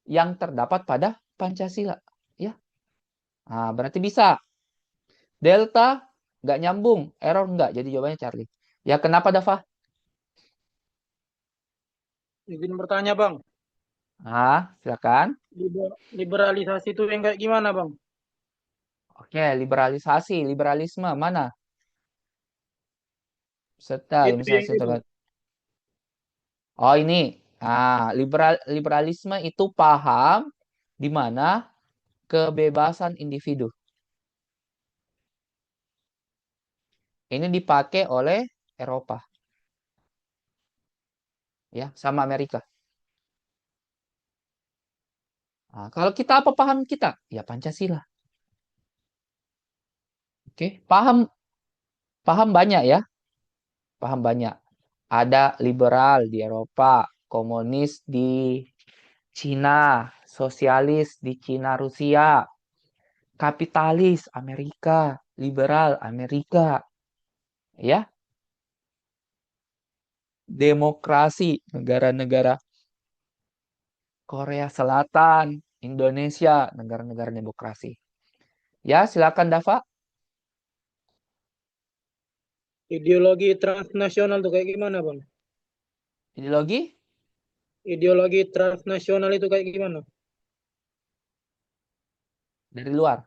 yang terdapat pada Pancasila. Ya, berarti bisa. Delta, nggak nyambung. Error nggak, jadi jawabannya Charlie. Ya, kenapa, Dava? Izin bertanya, Bang. Silakan. Liberalisasi itu yang kayak gimana, Bang? Oke, liberalisasi, liberalisme mana? Serta Itu misalnya yang ini bang. oh ini, liberalisme itu paham di mana kebebasan individu. Ini dipakai oleh Eropa, ya, sama Amerika. Nah, kalau kita apa paham kita? Ya Pancasila. Oke, paham banyak ya, paham banyak. Ada liberal di Eropa, komunis di Cina, sosialis di Cina Rusia, kapitalis Amerika, liberal Amerika, ya, demokrasi negara-negara Korea Selatan, Indonesia, negara-negara demokrasi. Ya, silakan Dava. Ideologi transnasional tuh kayak gimana bang? Ideologi Ideologi transnasional itu kayak gimana? dari luar.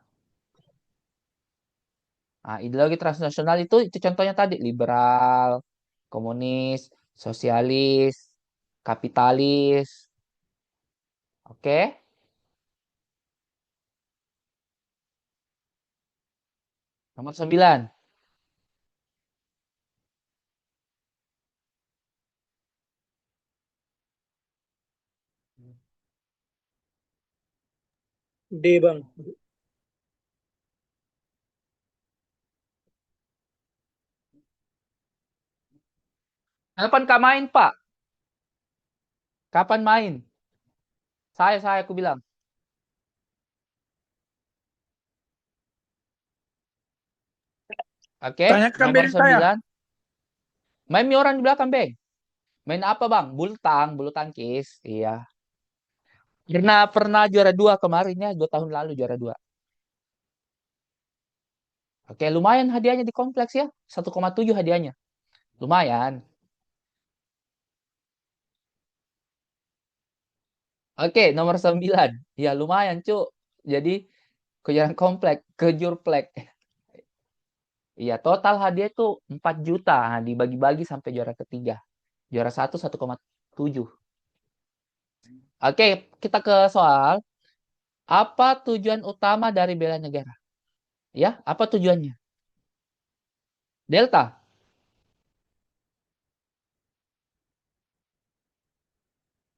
Nah, ideologi transnasional itu contohnya tadi liberal, komunis, sosialis, kapitalis. Oke. Nomor 9. D bang. Kapan Kak main, Pak? Kapan main? Saya aku bilang. Oke, Tanyakan nomor beri saya. 9. Main mi orang di belakang, Bang. Main apa, Bang? Bulu tangkis. Iya. Pernah juara 2 kemarin ya, 2 tahun lalu juara 2. Oke, lumayan hadiahnya di kompleks ya. 1,7 hadiahnya. Lumayan. Oke, nomor 9. Ya, lumayan, Cuk. Jadi, kejuaraan komplek, kejurplek. Iya, total hadiah itu 4 juta. Nah, dibagi-bagi sampai juara ketiga. Juara 1,7. Oke, kita ke soal. Apa tujuan utama dari bela negara? Ya, apa tujuannya? Delta.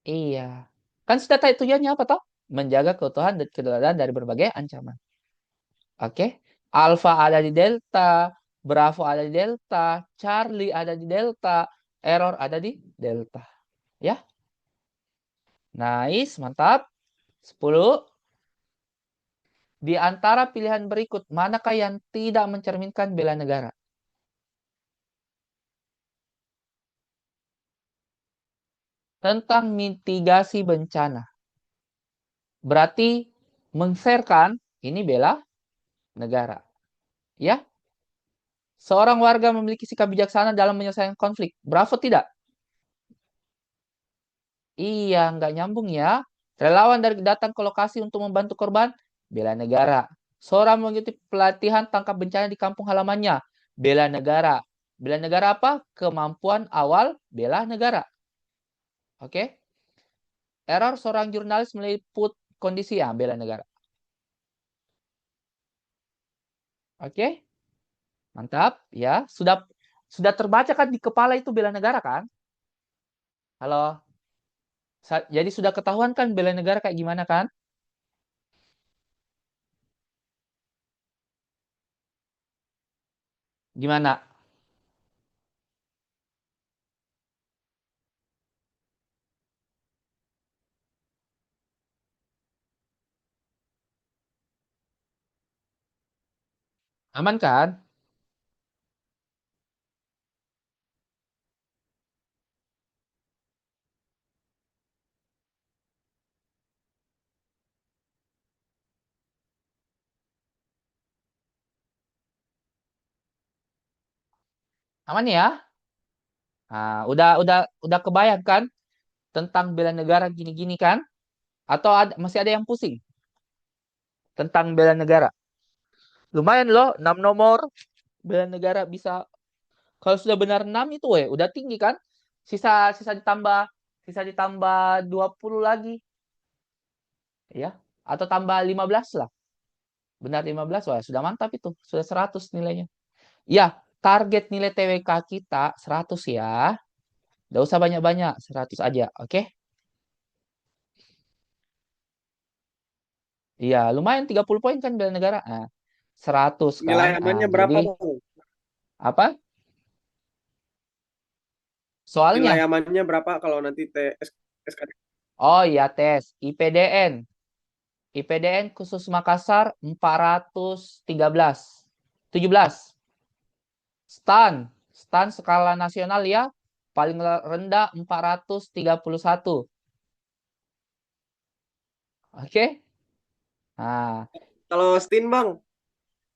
Iya. Kan sudah tahu tujuannya apa toh? Menjaga keutuhan dan kedaulatan dari berbagai ancaman. Oke. Alpha ada di Delta, Bravo ada di Delta, Charlie ada di Delta, Error ada di Delta. Ya. Nice, mantap. 10. Di antara pilihan berikut, manakah yang tidak mencerminkan bela negara? Tentang mitigasi bencana. Berarti mengfairkan ini bela negara. Ya, seorang warga memiliki sikap bijaksana dalam menyelesaikan konflik. Bravo tidak? Iya, nggak nyambung ya. Relawan dari datang ke lokasi untuk membantu korban, bela negara. Seorang mengikuti pelatihan tangkap bencana di kampung halamannya, bela negara. Bela negara apa? Kemampuan awal bela negara. Oke. Error seorang jurnalis meliput kondisi ya, bela negara. Oke. Mantap, ya. Sudah terbaca kan di kepala itu bela negara kan? Halo. Jadi sudah ketahuan kan bela negara kayak gimana kan? Gimana? Aman kan? Aman ya? Nah, udah kebayang kan tentang bela negara gini-gini kan? Atau masih ada yang pusing tentang bela negara? Lumayan loh, 6 nomor bela negara bisa. Kalau sudah benar 6 itu udah tinggi kan? Sisa sisa ditambah 20 lagi, ya. Atau tambah 15 lah. Benar 15, wah sudah mantap itu. Sudah 100 nilainya. Ya, target nilai TWK kita 100 ya. Nggak usah banyak-banyak, 100 aja, oke? Iya, lumayan 30 poin kan bela negara. Nah, 100 Nilai kan? amannya Jadi berapa, Bang? apa? Nilai Soalnya, amannya berapa kalau nanti SKD? oh iya tes IPDN. IPDN khusus Makassar 413. 17. Stan skala nasional ya paling rendah 431. Oke? Nah, Kalau STIN, Bang,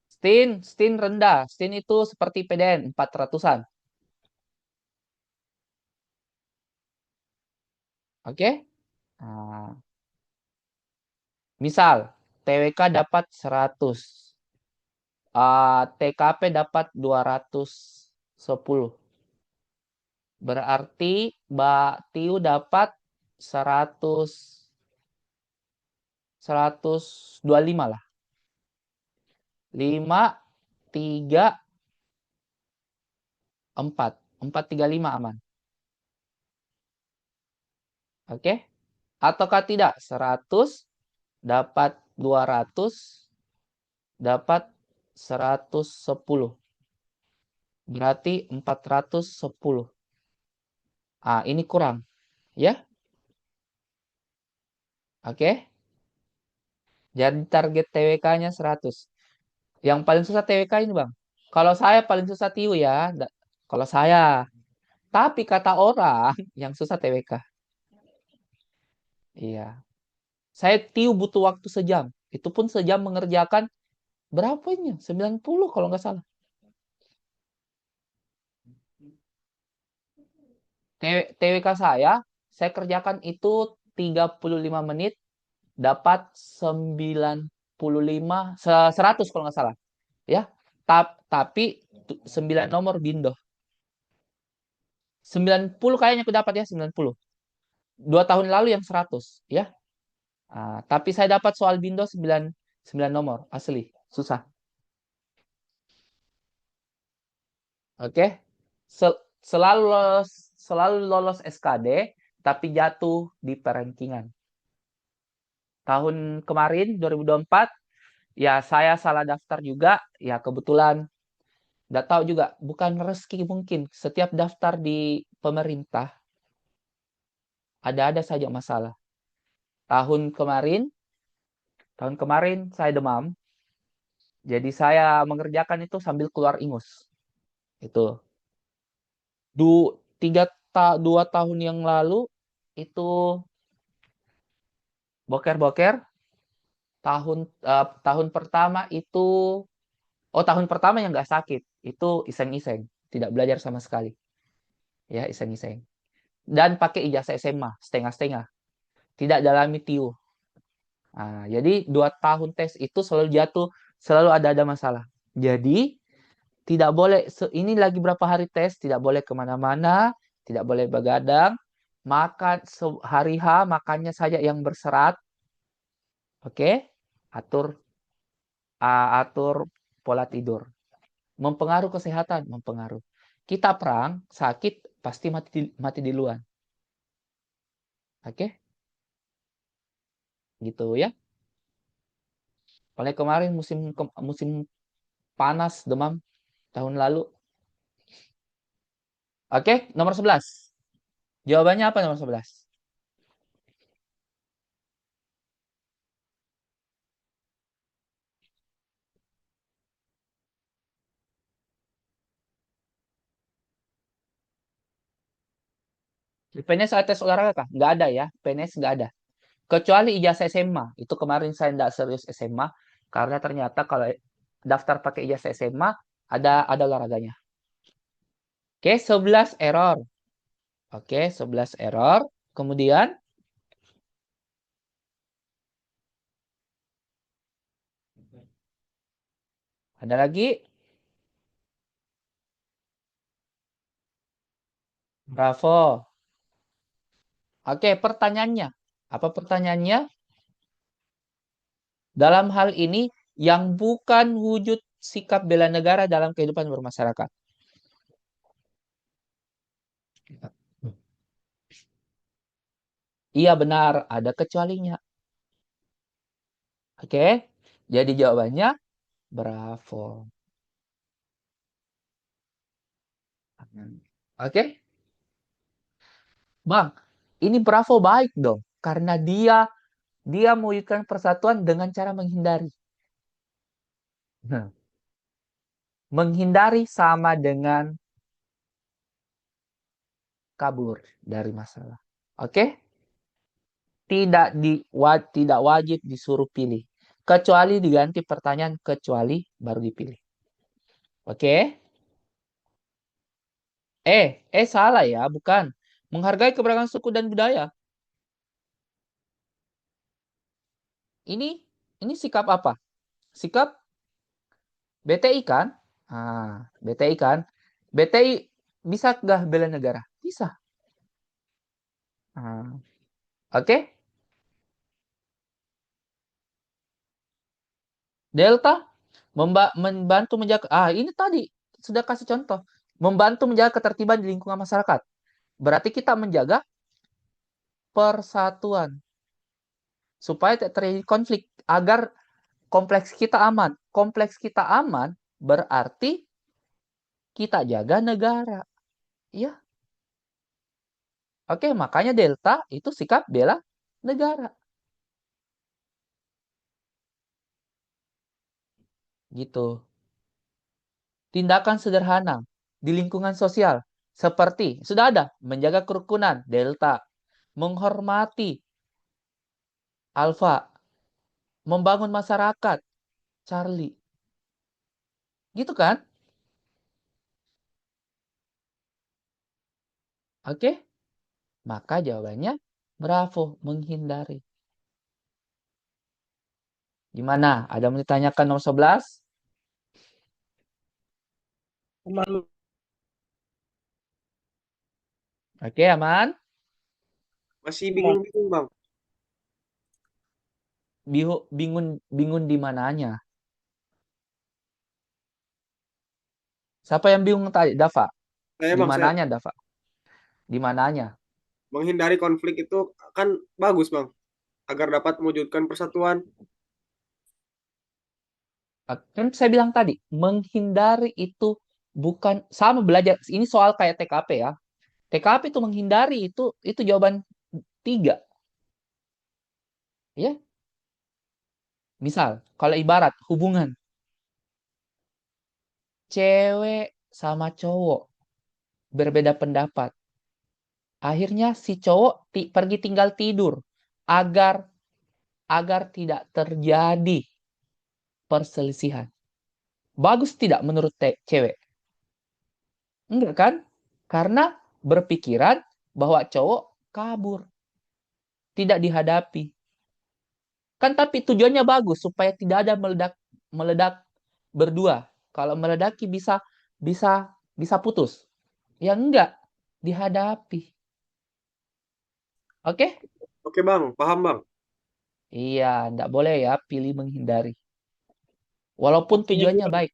STIN rendah. STIN itu seperti PDN 400-an. Oke? Nah, misal TWK dapat 100. TKP dapat 210. Berarti Mbak Tiu dapat 100 125 lah. 5 3 4. 435 aman. Oke? Ataukah tidak? 100 dapat 200 dapat 110. Berarti 410. Ini kurang, ya. Oke? Jadi target TWK-nya 100. Yang paling susah TWK ini, Bang. Kalau saya paling susah TIU ya. Kalau saya. Tapi kata orang yang susah TWK. Iya. Saya TIU butuh waktu sejam. Itu pun sejam mengerjakan berapa ini? 90 kalau nggak salah. TWK saya kerjakan itu 35 menit, dapat 95, 100 kalau nggak salah. Ya, tapi 9 nomor bindo. 90 kayaknya aku dapat ya, 90. 2 tahun lalu yang 100, ya. Tapi saya dapat soal bindo 9 nomor, asli. Susah. Oke. Selalu lolos SKD, tapi jatuh di perankingan. Tahun kemarin 2024 ya saya salah daftar juga, ya kebetulan nggak tahu juga, bukan rezeki mungkin. Setiap daftar di pemerintah ada saja masalah. Tahun kemarin saya demam, jadi saya mengerjakan itu sambil keluar ingus. Itu 2 tahun yang lalu itu boker-boker. Tahun pertama itu, tahun pertama yang nggak sakit itu iseng-iseng, tidak belajar sama sekali, ya iseng-iseng. Dan pakai ijazah SMA setengah-setengah, tidak dalami TIU. Jadi 2 tahun tes itu selalu jatuh, selalu ada masalah. Jadi tidak boleh, ini lagi berapa hari tes, tidak boleh kemana-mana, tidak boleh begadang, makan hari H makannya saja yang berserat, oke? Atur pola tidur. Mempengaruhi kesehatan, mempengaruhi. Kita perang, sakit, pasti mati duluan. Oke? Gitu ya. Paling kemarin musim panas, demam tahun lalu. Oke, nomor 11. Jawabannya apa nomor 11? Di PNS ada tes olahraga kah? Nggak ada ya, PNS nggak ada. Kecuali ijazah SMA. Itu kemarin saya nggak serius SMA, karena ternyata kalau daftar pakai ijazah SMA, ada olahraganya. Oke, 11 error. Oke, 11 error. Kemudian, Ada lagi? Bravo. Oke, pertanyaannya. Apa pertanyaannya? Dalam hal ini, yang bukan wujud sikap bela negara dalam kehidupan bermasyarakat. Iya benar, ada kecualinya. Oke, jadi jawabannya bravo. Oke, Bang, ini bravo baik dong, karena dia mewujudkan persatuan dengan cara menghindari. Nah, menghindari sama dengan kabur dari masalah. Oke? Tidak wajib disuruh pilih. Kecuali diganti pertanyaan kecuali baru dipilih. Oke? Salah ya, bukan. Menghargai keberagaman suku dan budaya. Ini sikap apa? Sikap BTI kan? BTI kan? BTI bisa nggak bela negara? Bisa. Oke? Delta membantu menjaga. Ini tadi sudah kasih contoh. Membantu menjaga ketertiban di lingkungan masyarakat. Berarti kita menjaga persatuan supaya tidak terjadi konflik agar kompleks kita aman. Kompleks kita aman berarti kita jaga negara. Ya. Oke, makanya Delta itu sikap bela negara. Gitu. Tindakan sederhana di lingkungan sosial seperti sudah ada menjaga kerukunan Delta, menghormati Alpha, membangun masyarakat Charlie. Gitu kan? Oke? Maka jawabannya bravo, menghindari. Gimana? Ada yang ditanyakan nomor 11? Aman. Oke, aman? Masih bingung-bingung, Bang. Bingung bingung di mananya? Siapa yang bingung tadi? Dava. Saya, Di Bang, saya mananya, Dava? Di mananya? menghindari konflik itu kan bagus, Bang, agar dapat mewujudkan persatuan. Kan saya bilang tadi, menghindari itu bukan sama belajar. Ini soal kayak TKP ya. TKP itu menghindari itu jawaban 3. Ya. Misal, kalau ibarat hubungan cewek sama cowok berbeda pendapat. Akhirnya si cowok pergi tinggal tidur agar agar tidak terjadi perselisihan. Bagus tidak menurut cewek? Enggak kan? Karena berpikiran bahwa cowok kabur, tidak dihadapi. Kan tapi tujuannya bagus supaya tidak ada meledak berdua. Kalau meledaki bisa putus. Ya enggak, dihadapi. Oke? Oke, Bang, paham, Bang. Iya, enggak boleh ya pilih menghindari. Walaupun Artinya tujuannya gimana? baik.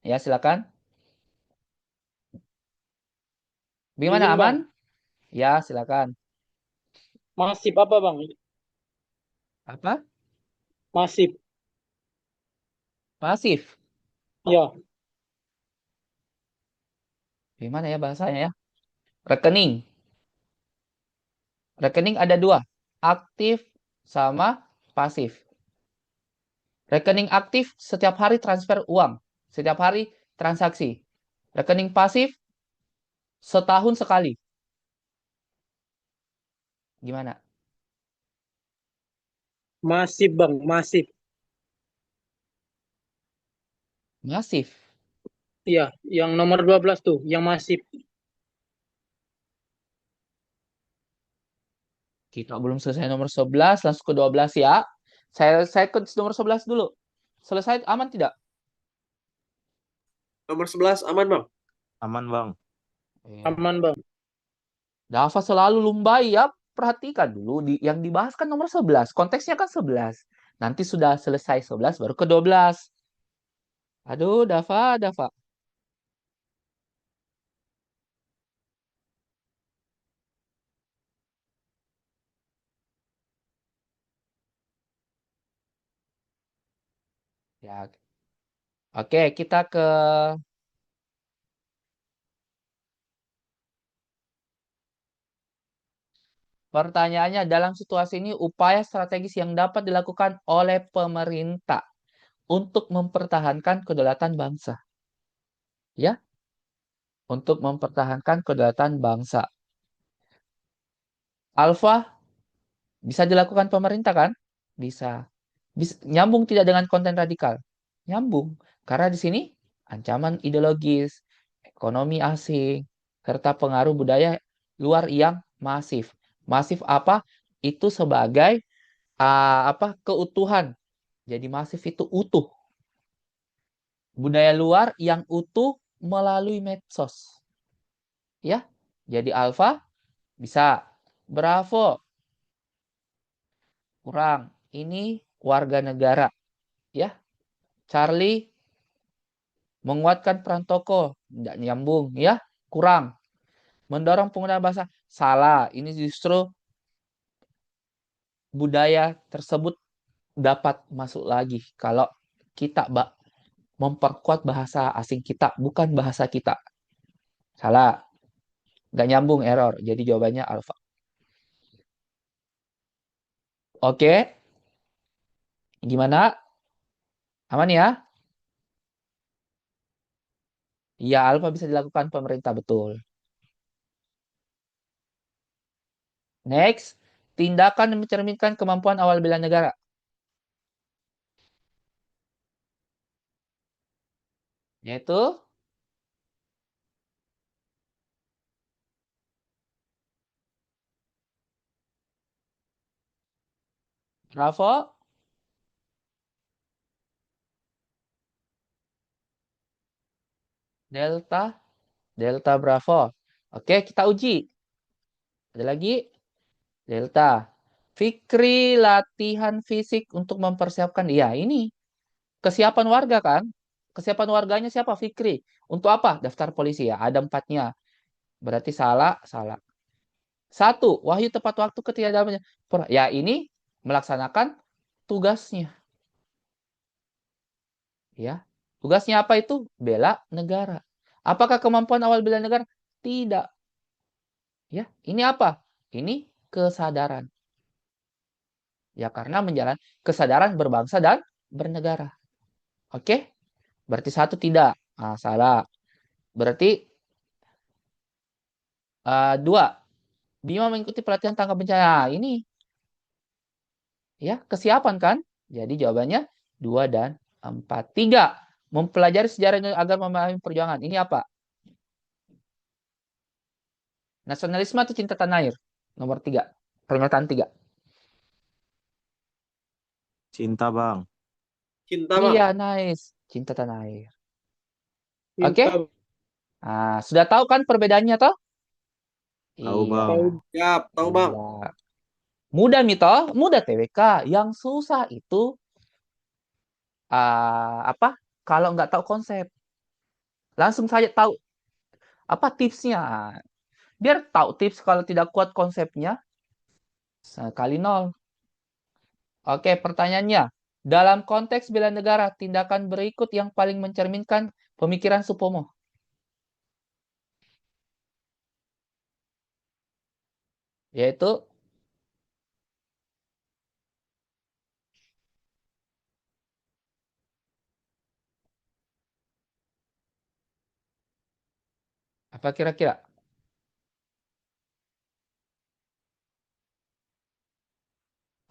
Ya, silakan. Gimana, Bingung, aman? Bang. Ya, silakan. Masif apa, Bang? Apa? Masif. Pasif. Ya. Gimana ya bahasanya ya? Rekening. Rekening ada 2. Aktif sama pasif. Rekening aktif setiap hari transfer uang. Setiap hari transaksi. Rekening pasif setahun sekali. Gimana? Masif, Bang. Masif. Masif. Iya, yang nomor 12 tuh, yang masif. Kita belum selesai nomor 11, langsung ke 12 ya. Saya ke nomor 11 dulu. Selesai aman tidak? Nomor 11 aman, Bang. Aman, Bang. Iya. Aman, Bang. Dava selalu lumbai ya. Perhatikan dulu yang dibahas kan nomor 11. Konteksnya kan 11. Nanti sudah selesai 11 baru ke 12. Aduh, Dava. Ya. Oke, kita ke pertanyaannya. Dalam situasi ini, upaya strategis yang dapat dilakukan oleh pemerintah untuk mempertahankan kedaulatan bangsa. Ya, untuk mempertahankan kedaulatan bangsa. Alfa bisa dilakukan pemerintah kan? Bisa. Nyambung tidak dengan konten radikal? Nyambung. Karena di sini ancaman ideologis, ekonomi asing, serta pengaruh budaya luar yang masif. Masif apa? Itu sebagai keutuhan. Jadi masif itu utuh. Budaya luar yang utuh melalui medsos. Ya. Jadi alfa bisa. Bravo. Kurang. Ini warga negara. Ya. Charlie menguatkan peran tokoh. Tidak nyambung. Ya. Kurang. Mendorong penggunaan bahasa. Salah. Ini justru budaya tersebut dapat masuk lagi. Kalau kita memperkuat bahasa asing kita. Bukan bahasa kita. Salah. Nggak nyambung, error. Jadi jawabannya alfa. Oke. Gimana? Aman ya? Iya, alfa bisa dilakukan pemerintah, betul. Next, tindakan yang mencerminkan kemampuan awal bela negara. Yaitu, Bravo, Delta, Delta Bravo. Oke, kita uji. Ada lagi? Delta. Fikri latihan fisik untuk mempersiapkan. Ya, ini kesiapan warga kan? Kesiapan warganya siapa? Fikri. Untuk apa? Daftar polisi ya. Ada 4-nya. Berarti salah, salah. 1. Wahyu tepat waktu ketiadamannya. Ya, ini melaksanakan tugasnya. Ya. Tugasnya apa itu? Bela negara. Apakah kemampuan awal bela negara? Tidak. Ya, ini apa? Ini kesadaran. Ya, karena menjalankan kesadaran berbangsa dan bernegara. Oke? Berarti 1 tidak. Salah. Berarti 2. Bima mengikuti pelatihan tangkap bencana. Ini ya, kesiapan kan? Jadi jawabannya 2 dan 4. 3. Mempelajari sejarah agar memahami perjuangan. Ini apa? Nasionalisme atau cinta tanah air? Nomor 3. Pernyataan 3. Cinta, Bang. Cinta, Bang. Iya, nice. Cinta tanah air. Oke? Cinta, Sudah tahu kan perbedaannya toh? Tahu, Iya. Bang. Siap, tahu, Bang. Iya. Mudah nih toh, mudah TWK. Yang susah itu apa? Kalau nggak tahu konsep. Langsung saja tahu apa tipsnya. Biar tahu tips kalau tidak kuat konsepnya, kali 0. Oke, pertanyaannya. Dalam konteks bela negara, tindakan berikut yang paling mencerminkan pemikiran Supomo. Yaitu, apa kira-kira?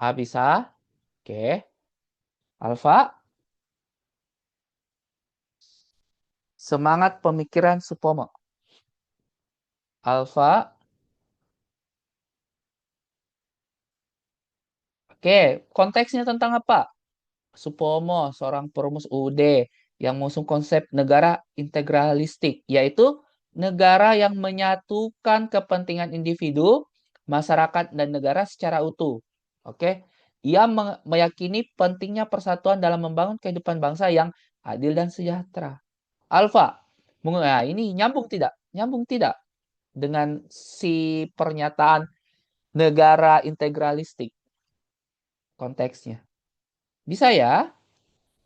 A bisa. Oke. Alfa, semangat pemikiran Supomo. Alfa. Oke, konteksnya tentang apa? Supomo, seorang perumus UUD. yang mengusung konsep negara integralistik, yaitu negara yang menyatukan kepentingan individu, masyarakat, dan negara secara utuh. Oke, ia meyakini pentingnya persatuan dalam membangun kehidupan bangsa yang adil dan sejahtera. Alfa, ini nyambung tidak? Nyambung tidak dengan si pernyataan negara integralistik konteksnya? Bisa ya?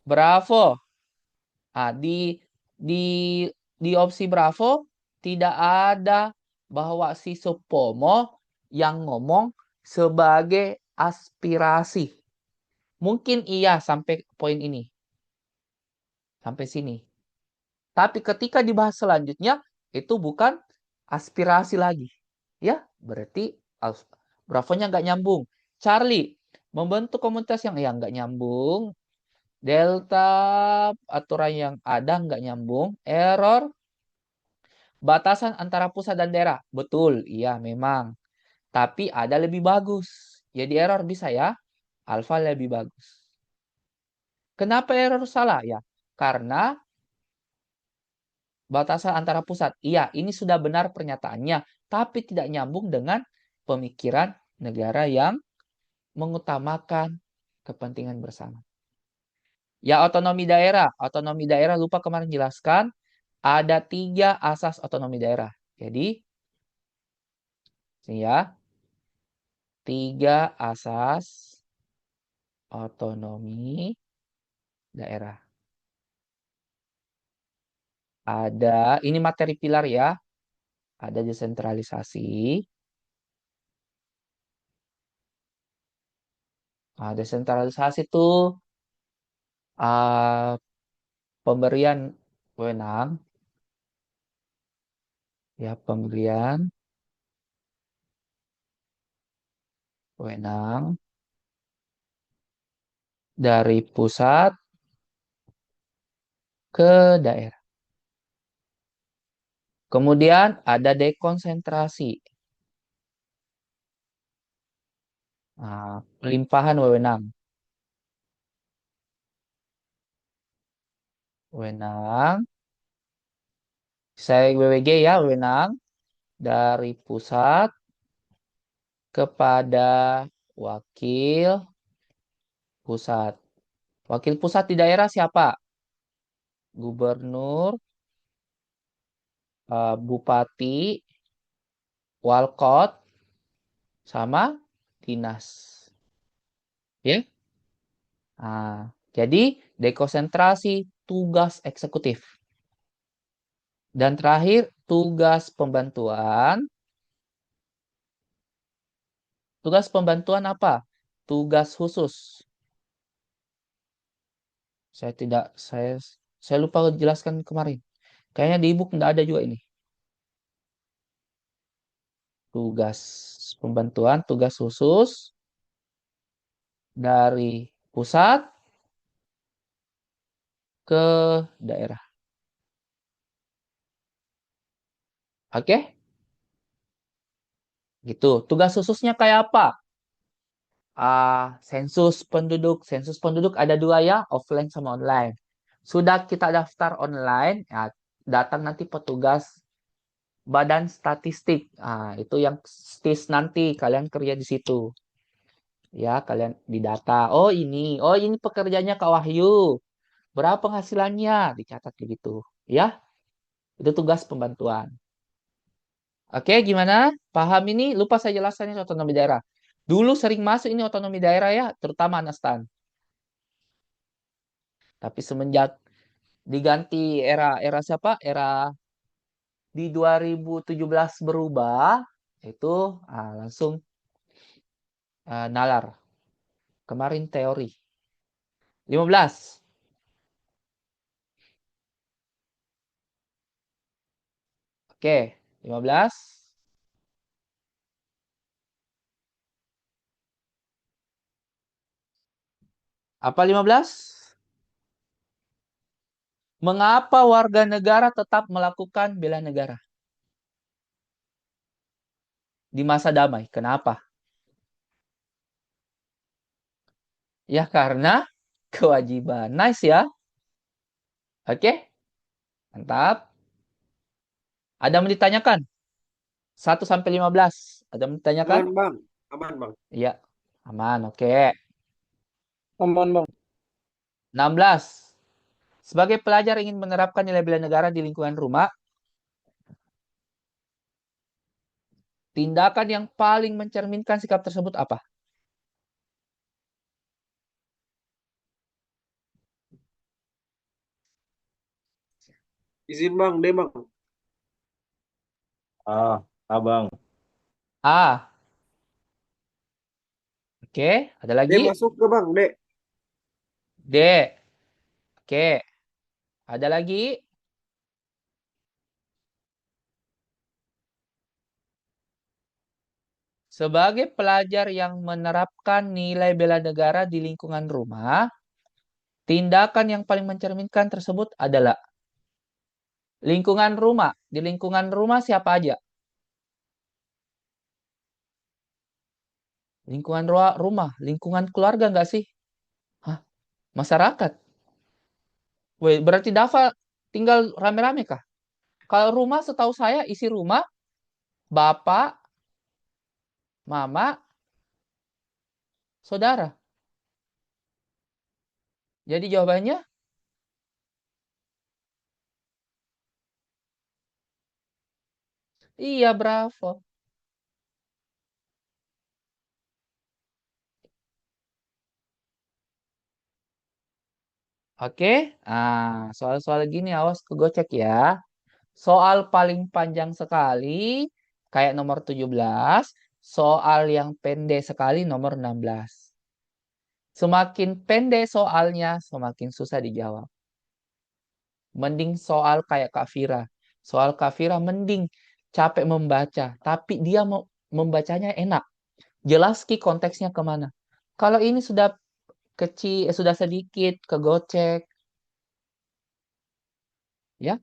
Bravo. Di opsi Bravo tidak ada bahwa si Supomo yang ngomong sebagai aspirasi. Mungkin iya sampai poin ini. Sampai sini. Tapi ketika dibahas selanjutnya, itu bukan aspirasi lagi. Ya, berarti Bravo-nya nggak nyambung. Charlie, membentuk komunitas yang nggak nyambung. Delta, aturan yang ada nggak nyambung. Error, batasan antara pusat dan daerah. Betul, iya memang. Tapi ada lebih bagus. Jadi error bisa ya. Alfa lebih bagus. Kenapa error salah ya? Karena batasan antara pusat. Iya, ini sudah benar pernyataannya. Tapi tidak nyambung dengan pemikiran negara yang mengutamakan kepentingan bersama. Ya, otonomi daerah. Otonomi daerah lupa kemarin jelaskan. Ada 3 asas otonomi daerah. Jadi, ini ya. 3 asas otonomi daerah. Ada, ini materi pilar ya. Ada desentralisasi. Nah, desentralisasi itu pemberian wewenang. Ya, pemberian wewenang dari pusat ke daerah. Kemudian ada dekonsentrasi. Nah, pelimpahan wewenang. Wewenang. Saya WWG ya, wewenang dari pusat kepada wakil pusat. Wakil pusat di daerah siapa? Gubernur, bupati, walkot, sama dinas. Ya? Nah, jadi dekonsentrasi tugas eksekutif. Dan terakhir, tugas pembantuan. Tugas pembantuan apa? Tugas khusus. Saya lupa jelaskan kemarin. Kayaknya di ebook nggak ada juga ini. Tugas pembantuan, tugas khusus dari pusat ke daerah. Oke? Gitu. Tugas khususnya kayak apa? Sensus penduduk. Sensus penduduk ada 2 ya, offline sama online. Sudah kita daftar online, ya, datang nanti petugas Badan Statistik. Itu yang STIS nanti kalian kerja di situ. Ya, kalian didata. Oh ini pekerjaannya Kak Wahyu. Berapa penghasilannya? Dicatat begitu. Ya, itu tugas pembantuan. Oke, gimana? Paham ini? Lupa saya jelaskan ini otonomi daerah. Dulu sering masuk ini otonomi daerah ya, terutama anak stan. Tapi semenjak diganti era siapa? Era di 2017 berubah, itu langsung nalar. Kemarin teori. 15. Oke, 15. Apa 15? Mengapa warga negara tetap melakukan bela negara di masa damai? Kenapa? Ya karena kewajiban. Nice ya. Oke? Mantap. Ada yang mau ditanyakan? 1 sampai 15. Ada yang mau ditanyakan? Aman, Bang. Aman, Bang. Iya. Aman, oke. Aman, Bang. 16. Sebagai pelajar ingin menerapkan nilai bela negara di lingkungan rumah, tindakan yang paling mencerminkan sikap tersebut apa? Izin, Bang. D, Bang. Ah, Bang. A. Oke, ada D lagi? masuk ke, Bang. D. D. Oke, ada lagi? Sebagai pelajar yang menerapkan nilai bela negara di lingkungan rumah, tindakan yang paling mencerminkan tersebut adalah lingkungan rumah. Di lingkungan rumah siapa aja? Lingkungan rumah, lingkungan keluarga nggak sih? Hah? Masyarakat. Weh, berarti Dava tinggal rame-rame kah? Kalau rumah setahu saya isi rumah, bapak, mama, saudara. Jadi jawabannya iya, bravo. Oke, soal-soal gini awas kegocek ya. Soal paling panjang sekali, kayak nomor 17. Soal yang pendek sekali, nomor 16. Semakin pendek soalnya, semakin susah dijawab. Mending soal kayak Kak Vira. Soal Kak Vira mending capek membaca, tapi dia mau membacanya enak. Jelas ki konteksnya kemana. Kalau ini sudah kecil, sudah sedikit, kegocek, ya.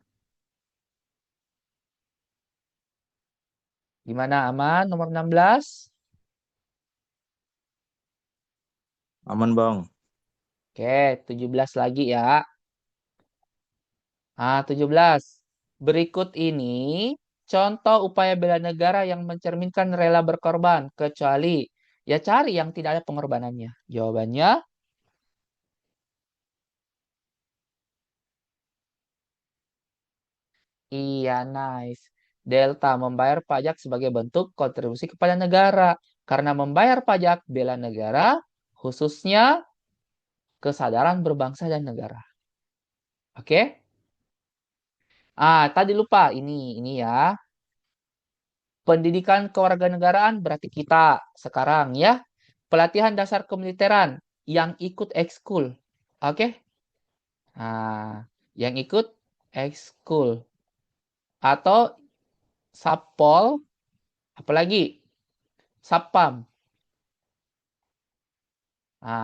Gimana, aman? Nomor 16? Aman, Bang. Oke, 17 lagi ya. 17. Berikut ini contoh upaya bela negara yang mencerminkan rela berkorban, kecuali ya cari yang tidak ada pengorbanannya. Jawabannya, iya, nice. Delta membayar pajak sebagai bentuk kontribusi kepada negara. Karena membayar pajak bela negara, khususnya kesadaran berbangsa dan negara. Oke? Tadi lupa ini ya. Pendidikan kewarganegaraan berarti kita sekarang ya. Pelatihan dasar kemiliteran yang ikut ekskul. Oke? Yang ikut ekskul atau Sapol, apalagi Sapam.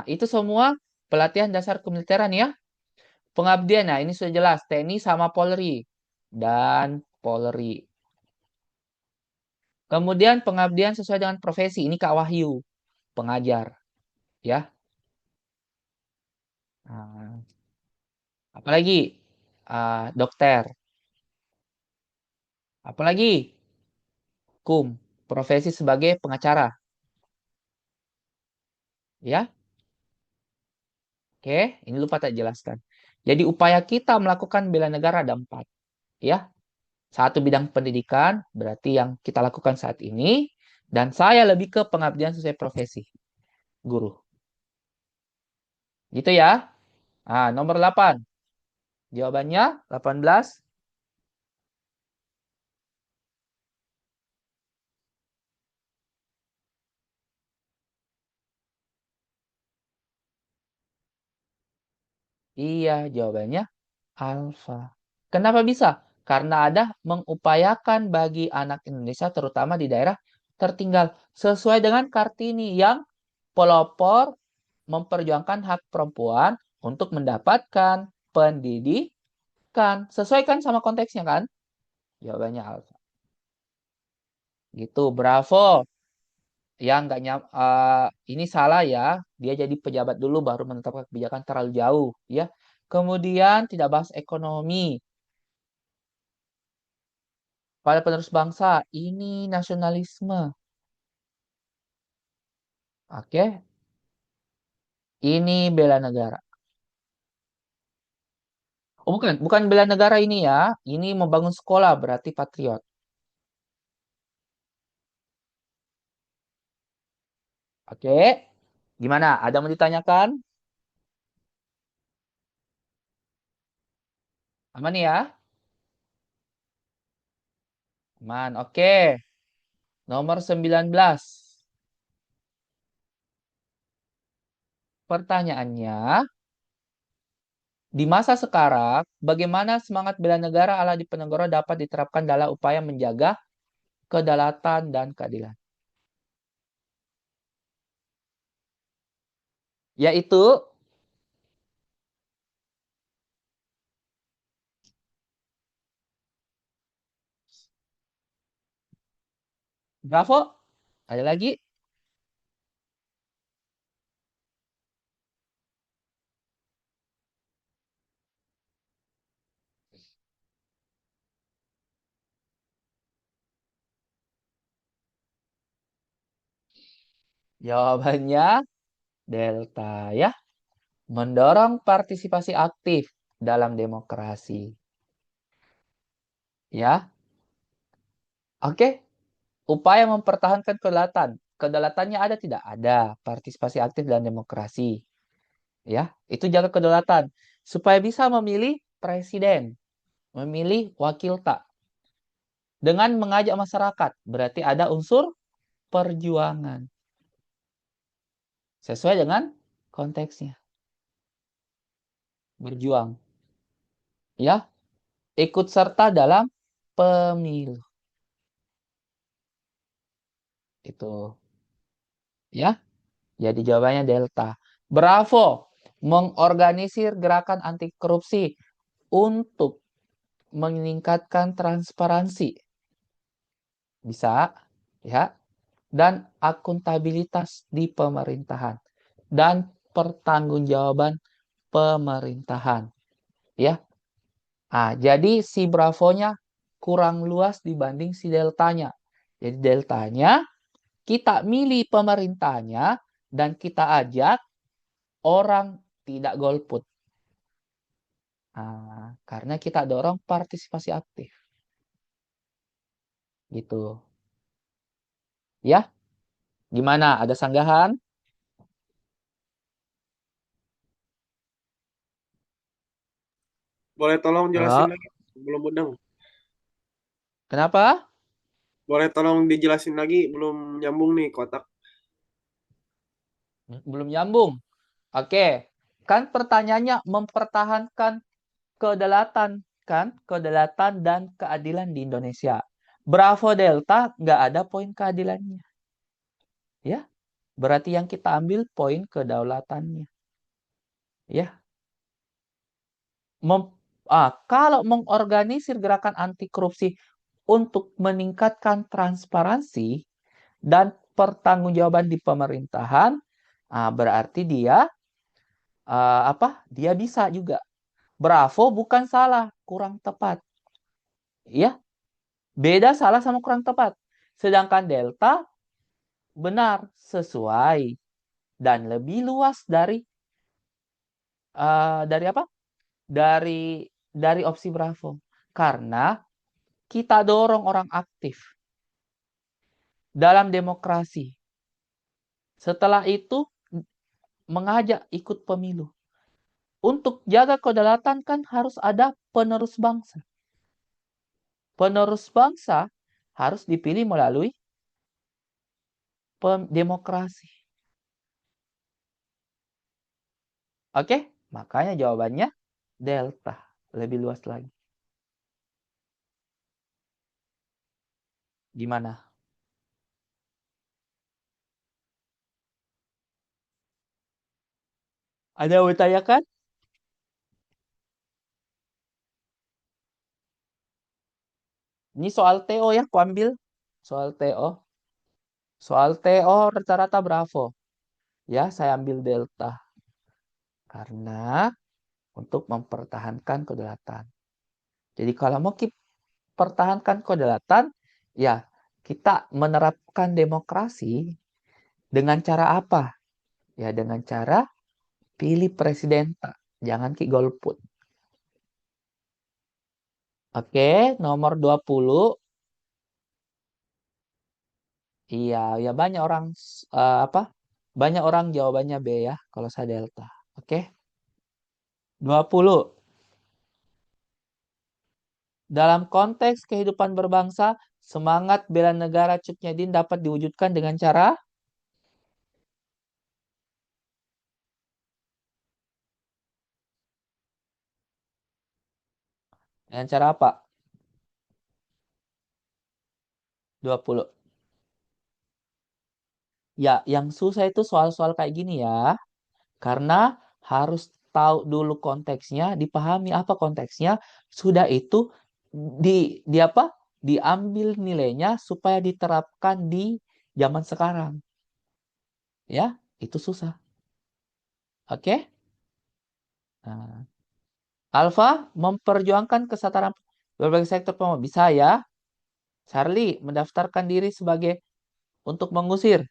Itu semua pelatihan dasar kemiliteran ya. Pengabdian, nah ini sudah jelas TNI sama Polri dan Polri. Kemudian pengabdian sesuai dengan profesi, ini Kak Wahyu, pengajar, ya. Nah, apalagi dokter, apalagi profesi sebagai pengacara, ya. Oke, ini lupa tak jelaskan. Jadi upaya kita melakukan bela negara ada 4, ya. Satu bidang pendidikan, berarti yang kita lakukan saat ini. Dan saya lebih ke pengabdian sesuai profesi, guru. Gitu ya. Nomor 8. Jawabannya 18. Iya, jawabannya alfa. Kenapa bisa? Karena ada mengupayakan bagi anak Indonesia terutama di daerah tertinggal sesuai dengan Kartini yang pelopor memperjuangkan hak perempuan untuk mendapatkan pendidikan. Sesuaikan sama konteksnya kan? Jawabannya alfa. Gitu, bravo. Ya, nggak ini salah ya. Dia jadi pejabat dulu baru menetapkan kebijakan terlalu jauh, ya. Kemudian tidak bahas ekonomi. Pada penerus bangsa, ini nasionalisme. Oke, ini bela negara. Oh, bukan bela negara ini ya. Ini membangun sekolah berarti patriot. Oke, gimana? Ada mau ditanyakan? Aman ya? Aman, oke. Nomor 19. Pertanyaannya, di masa sekarang, bagaimana semangat bela negara ala Diponegoro dapat diterapkan dalam upaya menjaga kedaulatan dan keadilan? Yaitu, bravo. Ada lagi? Jawabannya delta ya. Mendorong partisipasi aktif dalam demokrasi. Ya. Oke. Upaya mempertahankan kedaulatan. Kedaulatannya ada tidak? Ada. Partisipasi aktif dalam demokrasi. Ya, itu jaga kedaulatan. Supaya bisa memilih presiden, memilih wakil tak. Dengan mengajak masyarakat, berarti ada unsur perjuangan. Sesuai dengan konteksnya. Berjuang. Ya, ikut serta dalam pemilu. Itu. Ya, jadi jawabannya delta. Bravo, mengorganisir gerakan anti korupsi untuk meningkatkan transparansi. Bisa, ya. Dan akuntabilitas di pemerintahan dan pertanggungjawaban pemerintahan, ya. Ah, jadi si bravonya kurang luas dibanding si deltanya. Jadi deltanya kita milih pemerintahnya dan kita ajak orang tidak golput. Ah, karena kita dorong partisipasi aktif. Gitu. Ya, gimana? Ada sanggahan? Boleh tolong jelasin Ya. lagi belum mudeng. Kenapa? Boleh tolong dijelasin lagi belum nyambung nih kotak. Belum nyambung. Oke. Kan pertanyaannya mempertahankan kedaulatan, kan? Kedaulatan dan keadilan di Indonesia. Bravo Delta nggak ada poin keadilannya. Ya. Berarti yang kita ambil poin kedaulatannya. Ya. Kalau mengorganisir gerakan anti korupsi untuk meningkatkan transparansi dan pertanggungjawaban di pemerintahan, berarti dia dia bisa juga. Bravo bukan salah, kurang tepat. Ya, beda salah sama kurang tepat. Sedangkan delta benar, sesuai dan lebih luas dari apa? Dari opsi bravo. Karena kita dorong orang aktif dalam demokrasi. Setelah itu mengajak ikut pemilu. Untuk jaga kedaulatan kan harus ada penerus bangsa. Penerus bangsa harus dipilih melalui demokrasi. Oke, makanya jawabannya delta. Lebih luas lagi. Gimana? Ada yang mau ditanyakan? Ini soal TO ya, aku ambil. Soal TO. Soal TO rata-rata bravo. Ya, saya ambil delta. Karena untuk mempertahankan kedaulatan. Jadi kalau mau pertahankan kedaulatan, ya kita menerapkan demokrasi dengan cara apa? Ya dengan cara pilih presiden, jangan golput. Oke, nomor 20. Iya, ya banyak orang apa? Banyak orang jawabannya B ya, kalau saya delta. Oke. 20. Dalam konteks kehidupan berbangsa, semangat bela negara Cut Nyaddin dapat diwujudkan dengan cara apa? 20. Ya, yang susah itu soal-soal kayak gini ya. Karena harus tahu dulu konteksnya, dipahami apa konteksnya, sudah itu di apa? Diambil nilainya supaya diterapkan di zaman sekarang. Ya, itu susah. Oke? Nah, Alfa memperjuangkan kesetaraan berbagai sektor pembangunan. Bisa ya. Charlie mendaftarkan diri sebagai untuk mengusir.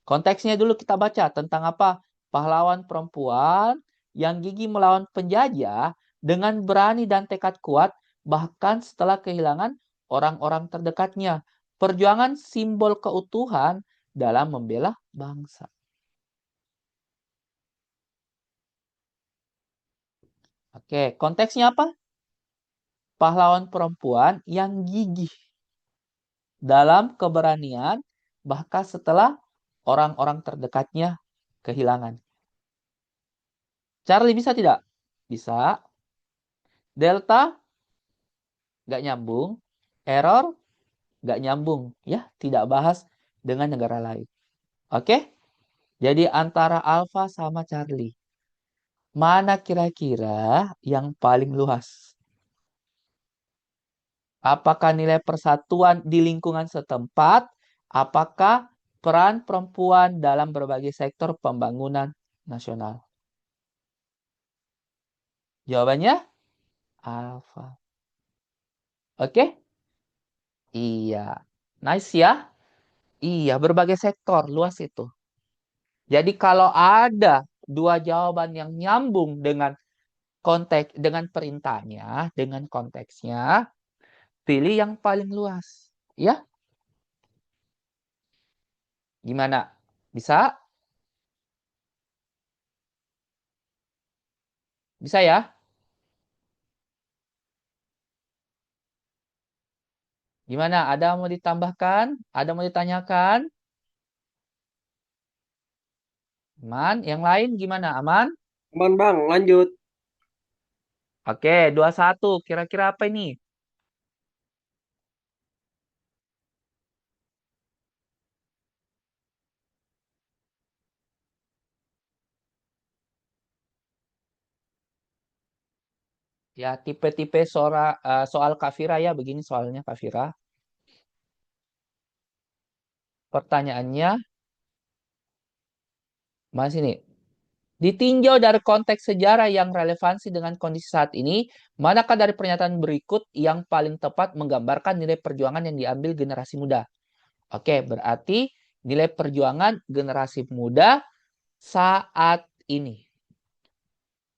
Konteksnya dulu kita baca tentang apa? Pahlawan perempuan yang gigih melawan penjajah dengan berani dan tekad kuat bahkan setelah kehilangan orang-orang terdekatnya. Perjuangan simbol keutuhan dalam membela bangsa. Oke, konteksnya apa? Pahlawan perempuan yang gigih dalam keberanian bahkan setelah orang-orang terdekatnya kehilangan. Charlie bisa tidak? Bisa. Delta nggak nyambung. Error nggak nyambung. Ya, tidak bahas dengan negara lain. Oke? Jadi antara Alpha sama Charlie. Mana kira-kira yang paling luas? Apakah nilai persatuan di lingkungan setempat? Apakah peran perempuan dalam berbagai sektor pembangunan nasional? Jawabannya Alpha. Oke? Iya. Nice ya? Iya, berbagai sektor, luas itu. Jadi kalau ada dua jawaban yang nyambung dengan konteks, dengan perintahnya, dengan konteksnya, pilih yang paling luas. Ya? Gimana? Bisa? Bisa ya? Gimana? Ada mau ditambahkan? Ada mau ditanyakan? Aman? Yang lain gimana? Aman? Aman Bang, lanjut. Oke, 21. Kira-kira apa ini? Ya, tipe-tipe soal Kafira ya. Begini soalnya Kafira. Pertanyaannya, masih nih. Ditinjau dari konteks sejarah yang relevansi dengan kondisi saat ini, manakah dari pernyataan berikut yang paling tepat menggambarkan nilai perjuangan yang diambil generasi muda? Oke, berarti nilai perjuangan generasi muda saat ini.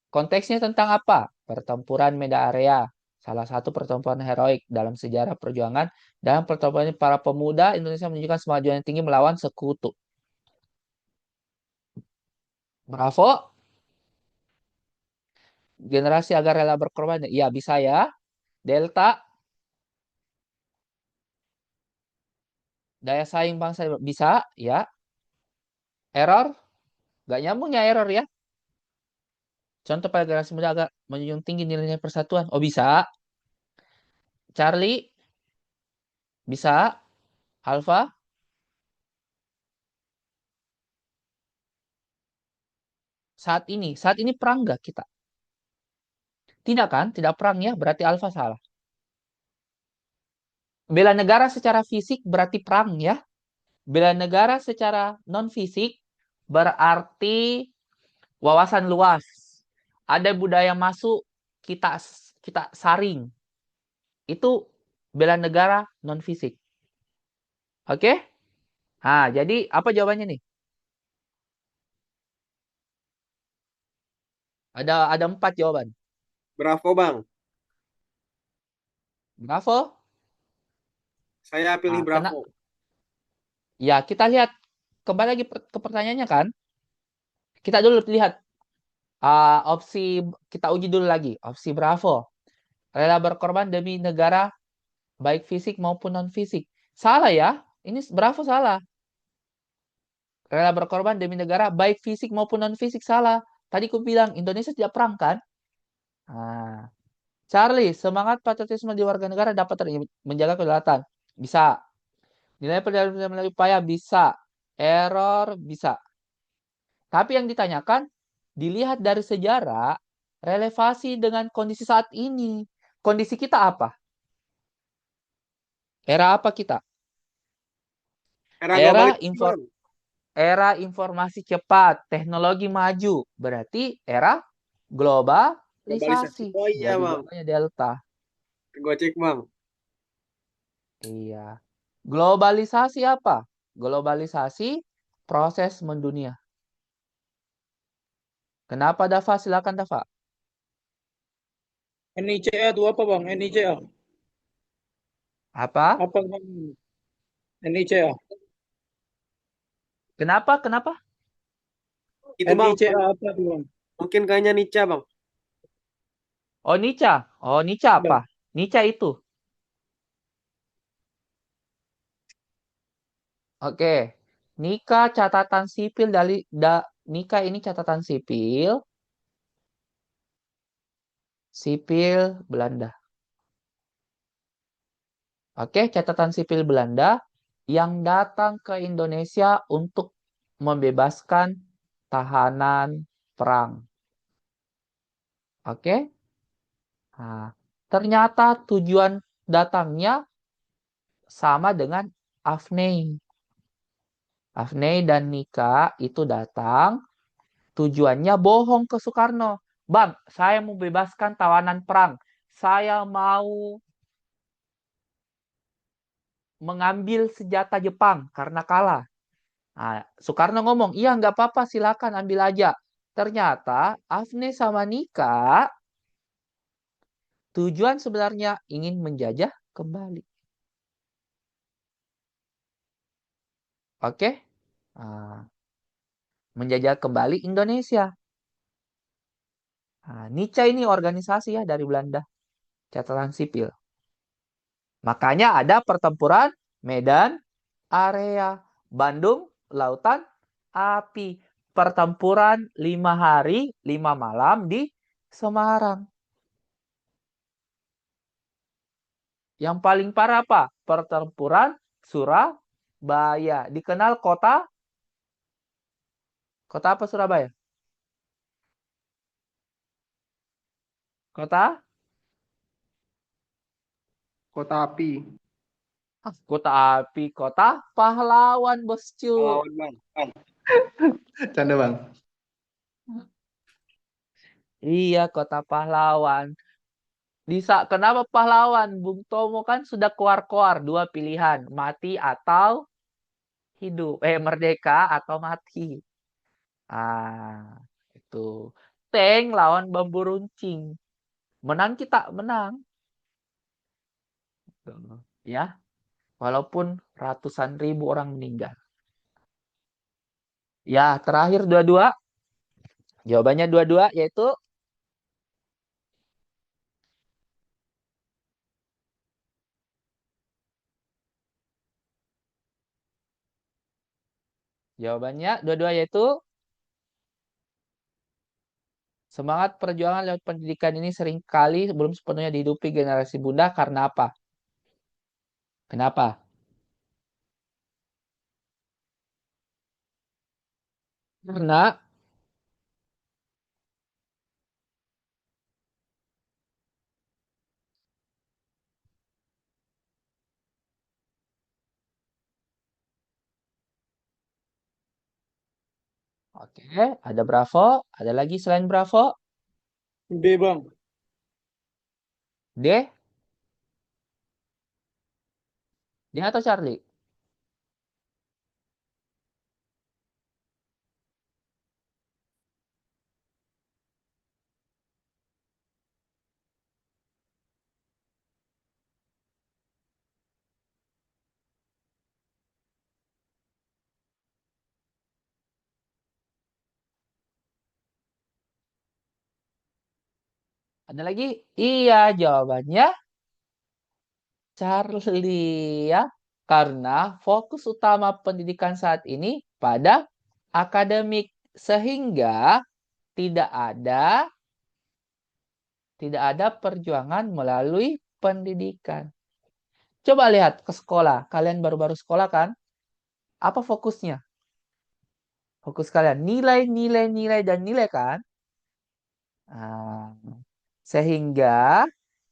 Konteksnya tentang apa? Pertempuran Medan Area, salah satu pertempuran heroik dalam sejarah perjuangan. Dalam pertempuran ini, para pemuda Indonesia menunjukkan kemajuan yang tinggi melawan sekutu. Bravo. Generasi agar rela berkorban. Ya, bisa ya. Delta. Daya saing bangsa bisa ya. Error. Gak nyambung ya error ya. Contoh pada generasi muda agak menjunjung tinggi nilai persatuan. Oh bisa. Charlie. Bisa. Alpha. Saat ini perang gak kita? Tidak kan? Tidak perang ya. Berarti Alpha salah. Bela negara secara fisik berarti perang ya. Bela negara secara non fisik berarti wawasan luas. Ada budaya masuk, kita kita saring. Itu bela negara non fisik. Oke? Nah, jadi apa jawabannya nih? Ada 4 jawaban. Bravo, Bang. Bravo. Saya pilih Kena, Bravo. ya kita lihat kembali lagi ke pertanyaannya kan. Kita dulu lihat opsi, kita uji dulu lagi. Opsi Bravo. Rela berkorban demi negara baik fisik maupun non fisik. Salah ya. Ini Bravo salah. Rela berkorban demi negara baik fisik maupun non fisik salah. Tadi aku bilang Indonesia tidak perang kan? Nah, Charlie, semangat patriotisme di warga negara dapat menjaga kedaulatan. Bisa. Nilai perjalanan melalui upaya bisa. Error bisa. Tapi yang ditanyakan, dilihat dari sejarah, relevasi dengan kondisi saat ini. Kondisi kita apa? Era apa kita? Era Era globalisasi, Bang. informasi cepat, teknologi maju. Berarti era Globalisasi. globalisasi. Oh iya, Jadi Bang. jawabannya delta. Gocek, Bang. Iya. Globalisasi apa? Globalisasi proses mendunia. Kenapa Dava? Silakan Dava. NICA itu apa bang? NICA. Apa? Apa bang? NICA. Kenapa? Kenapa? Itu, Bang. NICA apa tuh bang? Mungkin kayaknya Nica, Bang. Oh, Nica. Oh, Nica Ya. apa? Nica itu. Oke. Nika catatan sipil dari Nika ini catatan sipil Belanda. Oke, catatan sipil Belanda yang datang ke Indonesia untuk membebaskan tahanan perang. Oke? Nah, ternyata tujuan datangnya sama dengan Afnei. Afnei dan Nika itu datang, tujuannya bohong ke Soekarno. Bang, saya mau bebaskan tawanan perang. Saya mau mengambil senjata Jepang karena kalah. Nah, Soekarno ngomong, iya nggak apa-apa, silakan ambil aja. Ternyata Afne sama Nika tujuan sebenarnya ingin menjajah kembali. Oke? Nah, menjajah kembali Indonesia. Nah, Nica ini organisasi ya dari Belanda. Catatan sipil. Makanya ada pertempuran Medan Area. Bandung Lautan Api. Pertempuran 5 hari 5 malam di Semarang. Yang paling parah apa? Pertempuran Surabaya. Dikenal kota apa Surabaya? Kota Kota api. kota api, kota pahlawan, boscu. Pahlawan, Bang. Canda bang. Iya, kota pahlawan. Kenapa pahlawan? Bung Tomo kan sudah keluar-keluar dua pilihan, mati atau hidup. Merdeka atau mati. Itu. Tank lawan bambu runcing. Menang kita, menang. Ya, walaupun ratusan ribu orang meninggal. Ya, terakhir dua-dua. Jawabannya dua-dua yaitu jawabannya dua-dua yaitu semangat perjuangan lewat pendidikan ini seringkali belum sepenuhnya dihidupi generasi bunda karena apa? Kenapa? Karena Oke, ada Bravo. Ada lagi selain Bravo? B, Bang. D? D atau Charlie? Ada lagi? Iya, jawabannya Charlie ya. Karena fokus utama pendidikan saat ini pada akademik sehingga tidak ada perjuangan melalui pendidikan. Coba lihat ke sekolah. Kalian baru-baru sekolah kan? Apa fokusnya? Fokus kalian nilai, nilai, nilai, dan nilai kan? Nah, sehingga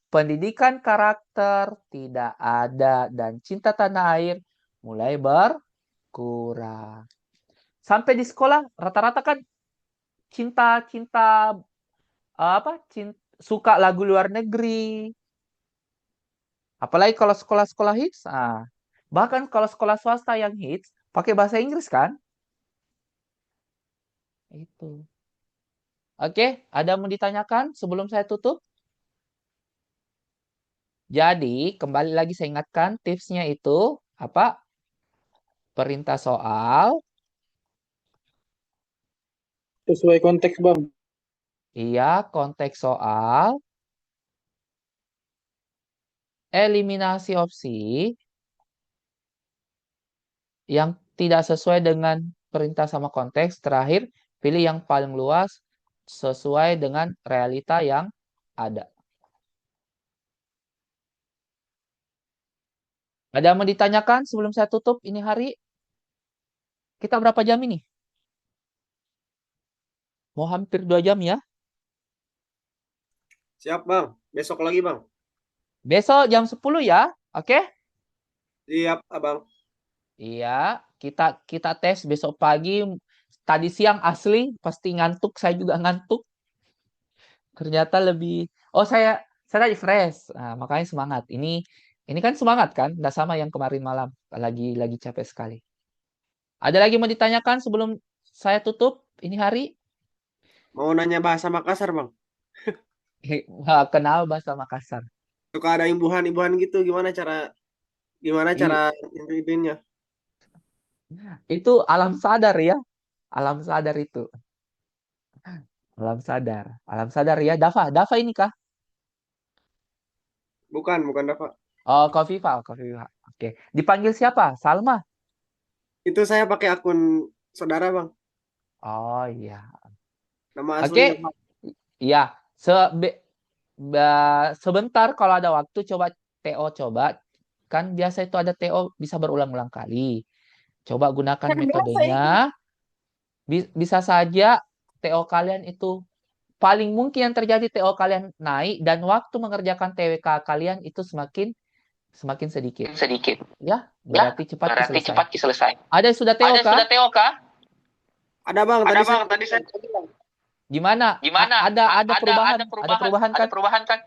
pendidikan karakter tidak ada dan cinta tanah air mulai berkurang. Sampai di sekolah rata-rata kan cinta suka lagu luar negeri. Apalagi kalau sekolah-sekolah hits. Bahkan kalau sekolah swasta yang hits pakai bahasa Inggris kan? Itu. Oke, ada mau ditanyakan sebelum saya tutup? Jadi, kembali lagi saya ingatkan tipsnya itu apa? Perintah soal, Sesuai konteks, Bang. iya, konteks soal, eliminasi opsi yang tidak sesuai dengan perintah sama konteks, terakhir pilih yang paling luas sesuai dengan realita yang ada. Ada yang mau ditanyakan sebelum saya tutup ini hari? Kita berapa jam ini? Mau hampir 2 jam ya? Siap, Bang. Besok lagi, Bang. Besok jam 10 ya? Oke? Siap, Abang. Iya, kita tes besok pagi. Tadi siang asli pasti ngantuk, saya juga ngantuk. Ternyata lebih saya tadi fresh. Nah, makanya semangat. Ini kan semangat kan? Nggak sama yang kemarin malam. Lagi capek sekali. Ada lagi mau ditanyakan sebelum saya tutup ini hari? Mau nanya bahasa Makassar, Bang. Kenal bahasa Makassar. Suka ada imbuhan-imbuhan gitu, gimana cara intinya? Itu alam sadar ya. Alam sadar itu. Alam sadar. Alam sadar ya. Dava ini kah? Bukan Dafa. Oh, Kofifa. Oke. Dipanggil siapa? Salma. Itu saya pakai akun saudara, Bang. Oh iya. Nama Oke. aslinya, Bang. Iya. Sebentar kalau ada waktu coba TO coba. Kan biasa itu ada TO bisa berulang-ulang kali. Coba gunakan metodenya. Bisa saja TO kalian itu paling mungkin yang terjadi TO kalian naik dan waktu mengerjakan TWK kalian itu semakin sedikit. Ya, berarti cepat selesai. Ada yang sudah TO kah? Ada, Bang. Tadi saya Gimana? Ada perubahan? Ada perubahan kan?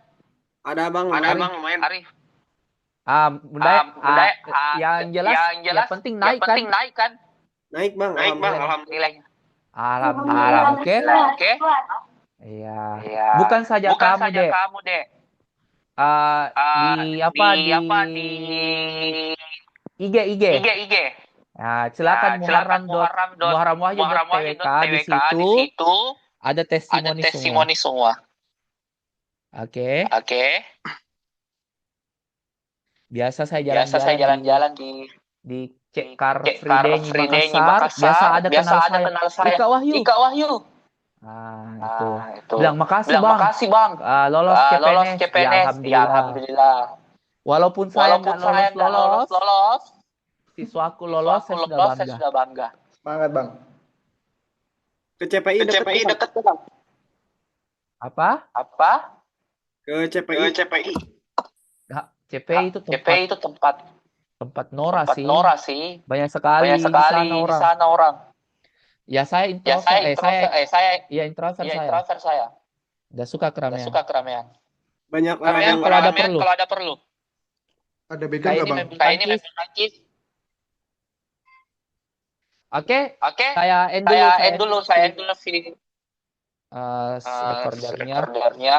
ada, Bang. Lumayan. Yang jelas yang penting naik kan? Naik, Bang. Alhamdulillah. Alhamdulillah. Oke. Iya. Bukan saja kamu, Dek. Di IG. Nah, silakan muharram.wahyu.twk di situ ada testimoni semua. Oke. Biasa saya jalan-jalan di Car Free Day Makassar. Biasa ada kenal saya. Ika Wahyu. Itu. Bilang makasih bang. Lolos CPNS. Ya, alhamdulillah. Walaupun saya nggak lolos, siswaku lolos, saya sudah bangga. Semangat, Bang. Ke CPI dekat, Bang. Apa? Ke CPI. Nggak, CPI itu tempat Nora sih. Banyak sekali di sana orang. Ya saya Ya introvert. saya introvert, Iya introvert ya saya. introvert saya. Nggak suka Nggak keramaian. suka keramaian. Banyak orang Keramaian yang kalau ada Keramaian perlu. kalau ada perlu. Ada background Kayak nggak ini Bang? main bulu Kayak ini tangkis. main tangkis. Oke, Oke, saya end dulu. saya Saya end dulu, saya end dulu si recordernya. recordernya.